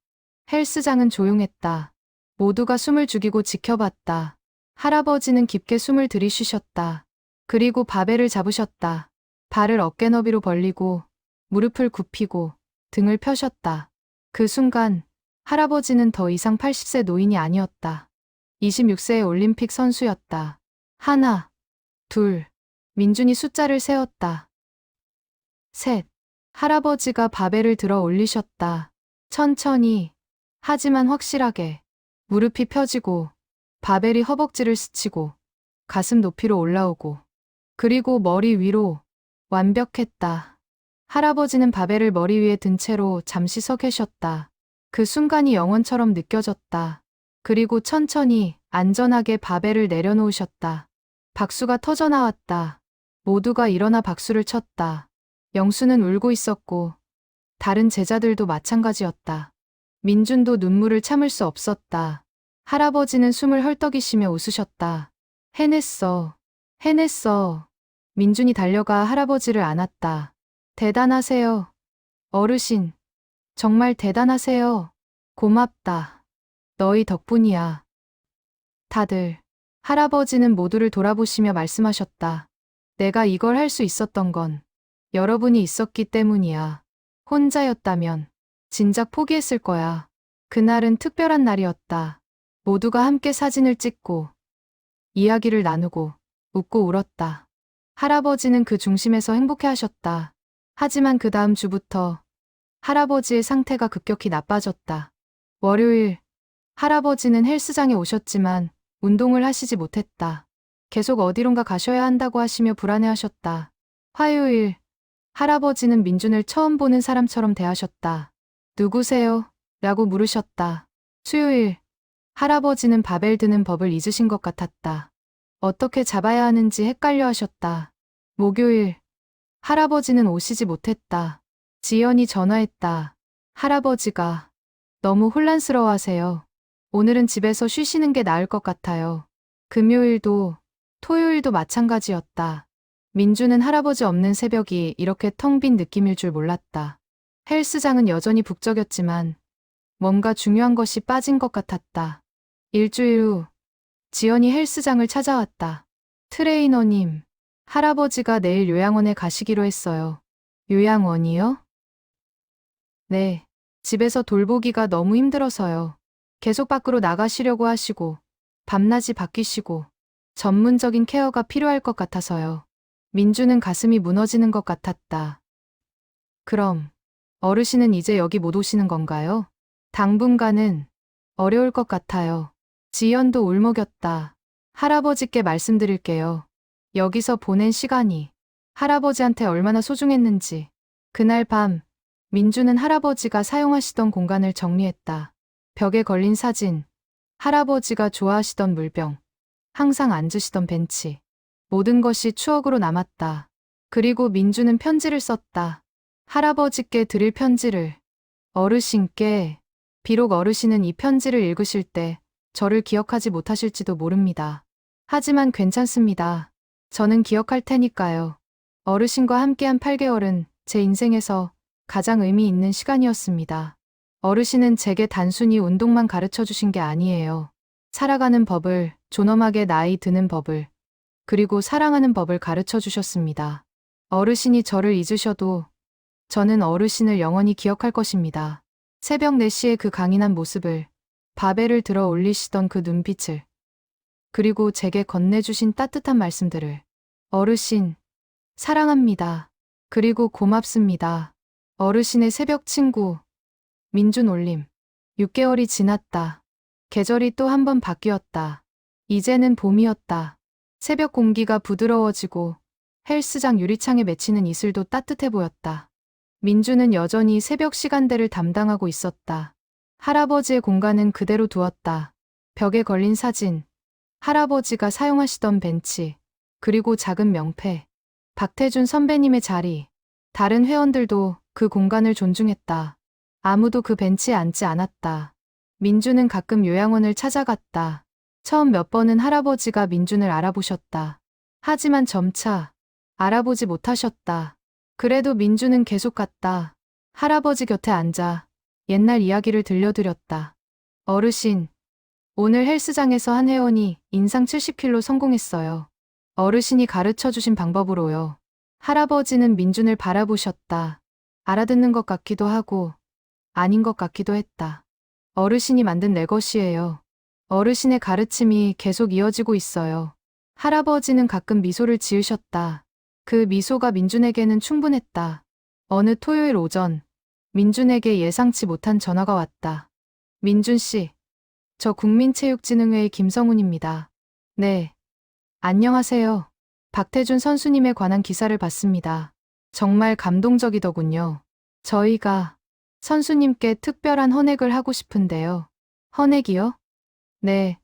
헬스장은 조용했다. 모두가 숨을 죽이고 지켜봤다. 할아버지는 깊게 숨을 들이쉬셨다. 그리고 바벨을 잡으셨다. 발을 어깨 너비로 벌리고 무릎을 굽히고 등을 펴셨다. 그 순간 할아버지는 더 이상 80세 노인이 아니었다. 26세의 올림픽 선수였다. 하나, 둘. 민준이 숫자를 세었다. 셋. 할아버지가 바벨을 들어 올리셨다. 천천히, 하지만 확실하게. 무릎이 펴지고 바벨이 허벅지를 스치고 가슴 높이로 올라오고 그리고 머리 위로. 완벽했다. 할아버지는 바벨을 머리 위에 든 채로 잠시 서 계셨다. 그 순간이 영원처럼 느껴졌다. 그리고 천천히 안전하게 바벨을 내려놓으셨다. 박수가 터져나왔다. 모두가 일어나 박수를 쳤다. 영수는 울고 있었고 다른 제자들도 마찬가지였다. 민준도 눈물을 참을 수 없었다. 할아버지는 숨을 헐떡이시며 웃으셨다. 해냈어. 해냈어. 민준이 달려가 할아버지를 안았다. 대단하세요. 어르신. 정말 대단하세요. 고맙다. 너희 덕분이야. 다들. 할아버지는 모두를 돌아보시며 말씀하셨다. 내가 이걸 할 수 있었던 건 여러분이 있었기 때문이야. 혼자였다면 진작 포기했을 거야. 그날은 특별한 날이었다. 모두가 함께 사진을 찍고 이야기를 나누고 웃고 울었다. 할아버지는 그 중심에서 행복해 하셨다. 하지만 그 다음 주부터 할아버지의 상태가 급격히 나빠졌다. 월요일, 할아버지는 헬스장에 오셨지만 운동을 하시지 못했다. 계속 어디론가 가셔야 한다고 하시며 불안해하셨다. 화요일, 할아버지는 민준을 처음 보는 사람처럼 대하셨다. 누구세요? 라고 물으셨다. 수요일, 할아버지는 바벨 드는 법을 잊으신 것 같았다. 어떻게 잡아야 하는지 헷갈려 하셨다. 목요일, 할아버지는 오시지 못했다. 지연이 전화했다. 할아버지가 너무 혼란스러워 하세요. 오늘은 집에서 쉬시는 게 나을 것 같아요. 금요일도, 토요일도 마찬가지였다. 민주는 할아버지 없는 새벽이 이렇게 텅 빈 느낌일 줄 몰랐다. 헬스장은 여전히 북적였지만 뭔가 중요한 것이 빠진 것 같았다. 일주일 후, 지연이 헬스장을 찾아왔다. 트레이너님, 할아버지가 내일 요양원에 가시기로 했어요. 요양원이요? 네, 집에서 돌보기가 너무 힘들어서요. 계속 밖으로 나가시려고 하시고, 밤낮이 바뀌시고, 전문적인 케어가 필요할 것 같아서요. 민주는 가슴이 무너지는 것 같았다. 그럼, 어르신은 이제 여기 못 오시는 건가요? 당분간은 어려울 것 같아요. 지연도 울먹였다. 할아버지께 말씀드릴게요. 여기서 보낸 시간이 할아버지한테 얼마나 소중했는지. 그날 밤, 민주는 할아버지가 사용하시던 공간을 정리했다. 벽에 걸린 사진, 할아버지가 좋아하시던 물병, 항상 앉으시던 벤치. 모든 것이 추억으로 남았다. 그리고 민주는 편지를 썼다. 할아버지께 드릴 편지를. 어르신께. 비록 어르신은 이 편지를 읽으실 때 저를 기억하지 못하실지도 모릅니다. 하지만 괜찮습니다. 저는 기억할 테니까요. 어르신과 함께한 8개월은 제 인생에서 가장 의미 있는 시간이었습니다. 어르신은 제게 단순히 운동만 가르쳐 주신 게 아니에요. 살아가는 법을, 존엄하게 나이 드는 법을, 그리고 사랑하는 법을 가르쳐 주셨습니다. 어르신이 저를 잊으셔도 저는 어르신을 영원히 기억할 것입니다. 새벽 4시에 그 강인한 모습을, 바벨을 들어 올리시던 그 눈빛을, 그리고 제게 건네주신 따뜻한 말씀들을. 어르신, 사랑합니다. 그리고 고맙습니다. 어르신의 새벽 친구, 민준 올림. 6개월이 지났다. 계절이 또 한 번 바뀌었다. 이제는 봄이었다. 새벽 공기가 부드러워지고 헬스장 유리창에 맺히는 이슬도 따뜻해 보였다. 민주는 여전히 새벽 시간대를 담당하고 있었다. 할아버지의 공간은 그대로 두었다. 벽에 걸린 사진, 할아버지가 사용하시던 벤치, 그리고 작은 명패, 박태준 선배님의 자리. 다른 회원들도 그 공간을 존중했다. 아무도 그 벤치에 앉지 않았다. 민주는 가끔 요양원을 찾아갔다. 처음 몇 번은 할아버지가 민준을 알아보셨다. 하지만 점차 알아보지 못하셨다. 그래도 민주는 계속 갔다. 할아버지 곁에 앉아 옛날 이야기를 들려드렸다. 어르신, 오늘 헬스장에서 한 회원이 인상 70kg 성공했어요. 어르신이 가르쳐 주신 방법으로요. 할아버지는 민준을 바라보셨다. 알아듣는 것 같기도 하고 아닌 것 같기도 했다. 어르신이 만든 내 것이에요. 어르신의 가르침이 계속 이어지고 있어요. 할아버지는 가끔 미소를 지으셨다. 그 미소가 민준에게는 충분했다. 어느 토요일 오전, 민준에게 예상치 못한 전화가 왔다. 민준 씨, 저 국민체육진흥회의 김성훈입니다. 네. 안녕하세요. 박태준 선수님에 관한 기사를 봤습니다. 정말 감동적이더군요. 저희가 선수님께 특별한 헌액을 하고 싶은데요. 헌액이요? 네.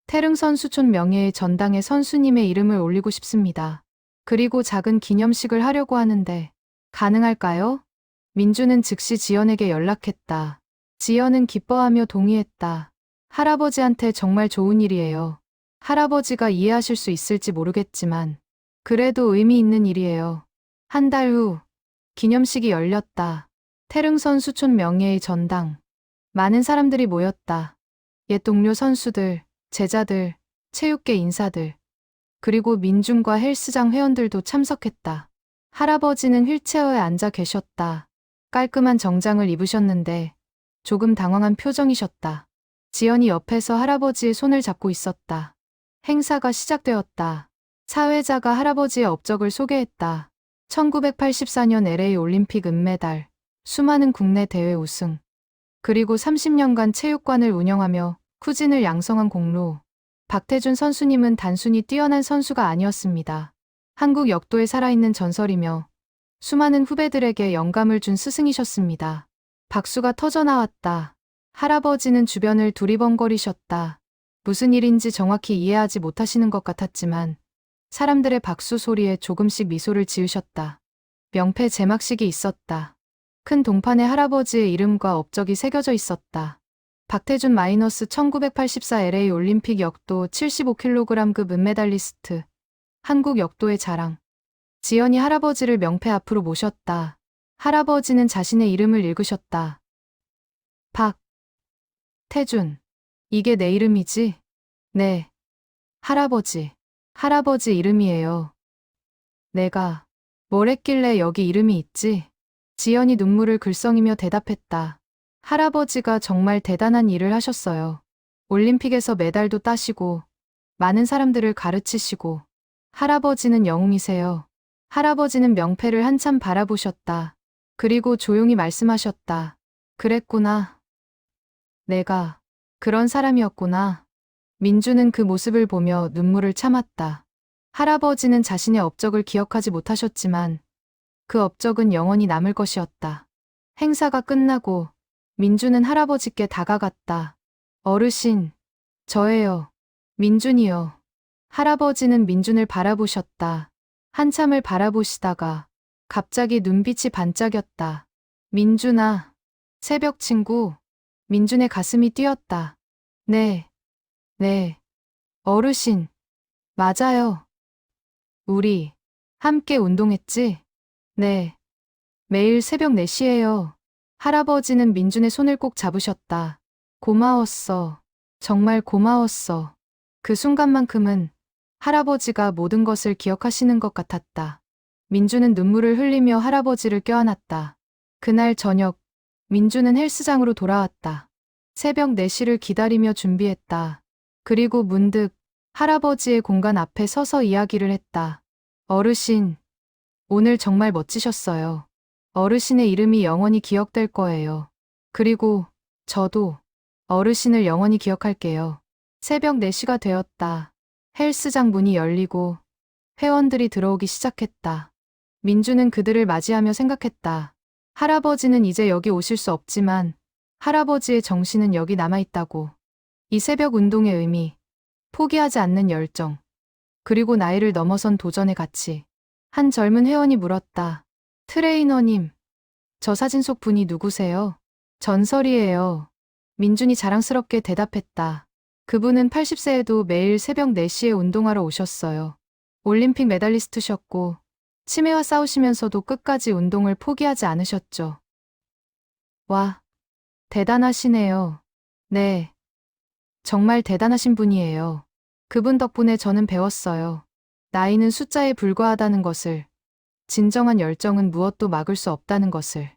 태릉 선수촌 명예의 전당에 선수님의 이름을 올리고 싶습니다. 그리고 작은 기념식을 하려고 하는데 가능할까요? 민주는 즉시 지연에게 연락했다. 지연은 기뻐하며 동의했다. 할아버지한테 정말 좋은 일이에요. 할아버지가 이해하실 수 있을지 모르겠지만 그래도 의미 있는 일이에요. 한 달 후 기념식이 열렸다. 태릉 선수촌 명예의 전당. 많은 사람들이 모였다. 옛 동료 선수들, 제자들, 체육계 인사들, 그리고 민준과 헬스장 회원들도 참석했다. 할아버지는 휠체어에 앉아 계셨다. 깔끔한 정장을 입으셨는데 조금 당황한 표정이셨다. 지연이 옆에서 할아버지의 손을 잡고 있었다. 행사가 시작되었다. 사회자가 할아버지의 업적을 소개했다. 1984년 LA 올림픽 은메달, 수많은 국내 대회 우승, 그리고 30년간 체육관을 운영하며 후진을 양성한 공로. 박태준 선수님은 단순히 뛰어난 선수가 아니었습니다. 한국 역도에 살아있는 전설이며 수많은 후배들에게 영감을 준 스승이셨습니다. 박수가 터져나왔다. 할아버지는 주변을 두리번거리셨다. 무슨 일인지 정확히 이해하지 못하시는 것 같았지만 사람들의 박수 소리에 조금씩 미소를 지으셨다. 명패 제막식이 있었다. 큰 동판에 할아버지의 이름과 업적이 새겨져 있었다. 박태준 마이너스 1984 LA 올림픽 역도 75kg급 은메달리스트. 한국 역도의 자랑. 지연이 할아버지를 명패 앞으로 모셨다. 할아버지는 자신의 이름을 읽으셨다. 박태준. 이게 내 이름이지? 네. 할아버지. 할아버지 이름이에요. 내가 뭘 했길래 여기 이름이 있지? 지연이 눈물을 글썽이며 대답했다. 할아버지가 정말 대단한 일을 하셨어요. 올림픽에서 메달도 따시고 많은 사람들을 가르치시고 할아버지는 영웅이세요. 할아버지는 명패를 한참 바라보셨다. 그리고 조용히 말씀하셨다. 그랬구나. 내가 그런 사람이었구나. 민주는 그 모습을 보며 눈물을 참았다. 할아버지는 자신의 업적을 기억하지 못하셨지만 그 업적은 영원히 남을 것이었다. 행사가 끝나고 민주는 할아버지께 다가갔다. 어르신, 저예요. 민준이요. 할아버지는 민준을 바라보셨다. 한참을 바라보시다가 갑자기 눈빛이 반짝였다. 민준아, 새벽 친구. 민준의 가슴이 뛰었다. 네, 어르신. 맞아요. 우리 함께 운동했지? 네. 매일 새벽 4시에요. 할아버지는 민준의 손을 꼭 잡으셨다. 고마웠어. 정말 고마웠어. 그 순간만큼은 할아버지가 모든 것을 기억하시는 것 같았다. 민준은 눈물을 흘리며 할아버지를 껴안았다. 그날 저녁, 민준은 헬스장으로 돌아왔다. 새벽 4시를 기다리며 준비했다. 그리고 문득 할아버지의 공간 앞에 서서 이야기를 했다. 어르신, 오늘 정말 멋지셨어요. 어르신의 이름이 영원히 기억될 거예요. 그리고 저도 어르신을 영원히 기억할게요. 새벽 4시가 되었다. 헬스장 문이 열리고 회원들이 들어오기 시작했다. 민주는 그들을 맞이하며 생각했다. 할아버지는 이제 여기 오실 수 없지만 할아버지의 정신은 여기 남아있다고. 이 새벽 운동의 의미, 포기하지 않는 열정, 그리고 나이를 넘어선 도전의 가치. 한 젊은 회원이 물었다. 트레이너님, 저 사진 속 분이 누구세요? 전설이에요. 민준이 자랑스럽게 대답했다. 그분은 80세에도 매일 새벽 4시에 운동하러 오셨어요. 올림픽 메달리스트셨고 치매와 싸우시면서도 끝까지 운동을 포기하지 않으셨죠. 와, 대단하시네요. 네, 정말 대단하신 분이에요. 그분 덕분에 저는 배웠어요. 나이는 숫자에 불과하다는 것을, 진정한 열정은 무엇도 막을 수 없다는 것을.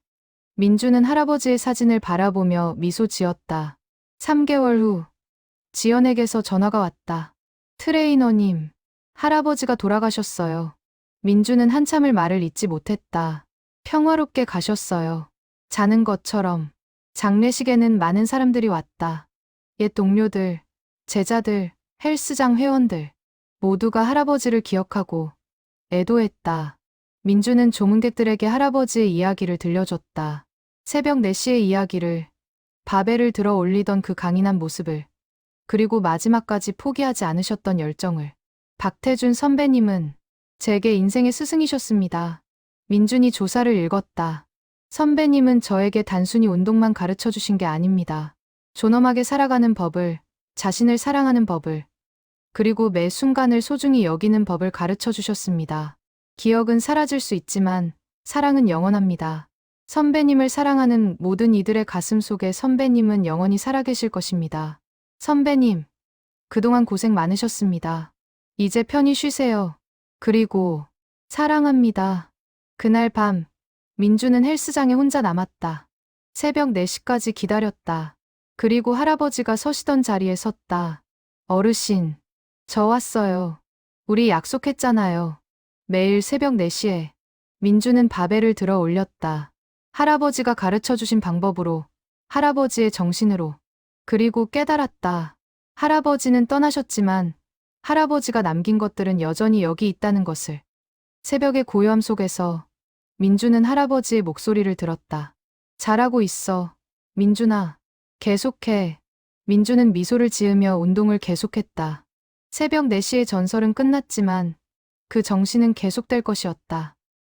민주는 할아버지의 사진을 바라보며 미소 지었다. 3개월 후, 지연에게서 전화가 왔다. 트레이너님, 할아버지가 돌아가셨어요. 민주는 한참을 말을 잇지 못했다. 평화롭게 가셨어요. 자는 것처럼. 장례식에는 많은 사람들이 왔다. 옛 동료들, 제자들, 헬스장 회원들. 모두가 할아버지를 기억하고 애도했다. 민주는 조문객들에게 할아버지의 이야기를 들려줬다. 새벽 4시의 이야기를, 바벨을 들어 올리던 그 강인한 모습을, 그리고 마지막까지 포기하지 않으셨던 열정을. 박태준 선배님은 제게 인생의 스승이셨습니다. 민준이 조사를 읽었다. 선배님은 저에게 단순히 운동만 가르쳐 주신 게 아닙니다. 존엄하게 살아가는 법을, 자신을 사랑하는 법을, 그리고 매 순간을 소중히 여기는 법을 가르쳐 주셨습니다. 기억은 사라질 수 있지만 사랑은 영원합니다. 선배님을 사랑하는 모든 이들의 가슴 속에 선배님은 영원히 살아계실 것입니다. 선배님, 그동안 고생 많으셨습니다. 이제 편히 쉬세요. 그리고 사랑합니다. 그날 밤, 민주는 헬스장에 혼자 남았다. 새벽 4시까지 기다렸다. 그리고 할아버지가 서시던 자리에 섰다. 어르신, 저 왔어요. 우리 약속했잖아요. 매일 새벽 4시에. 민주는 바벨을 들어 올렸다. 할아버지가 가르쳐 주신 방법으로, 할아버지의 정신으로. 그리고 깨달았다. 할아버지는 떠나셨지만 할아버지가 남긴 것들은 여전히 여기 있다는 것을. 새벽의 고요함 속에서 민주는 할아버지의 목소리를 들었다. 잘하고 있어. 민준아, 계속해. 민주는 미소를 지으며 운동을 계속했다. 새벽 4시의 전설은 끝났지만 그 정신은 계속될 것이었다.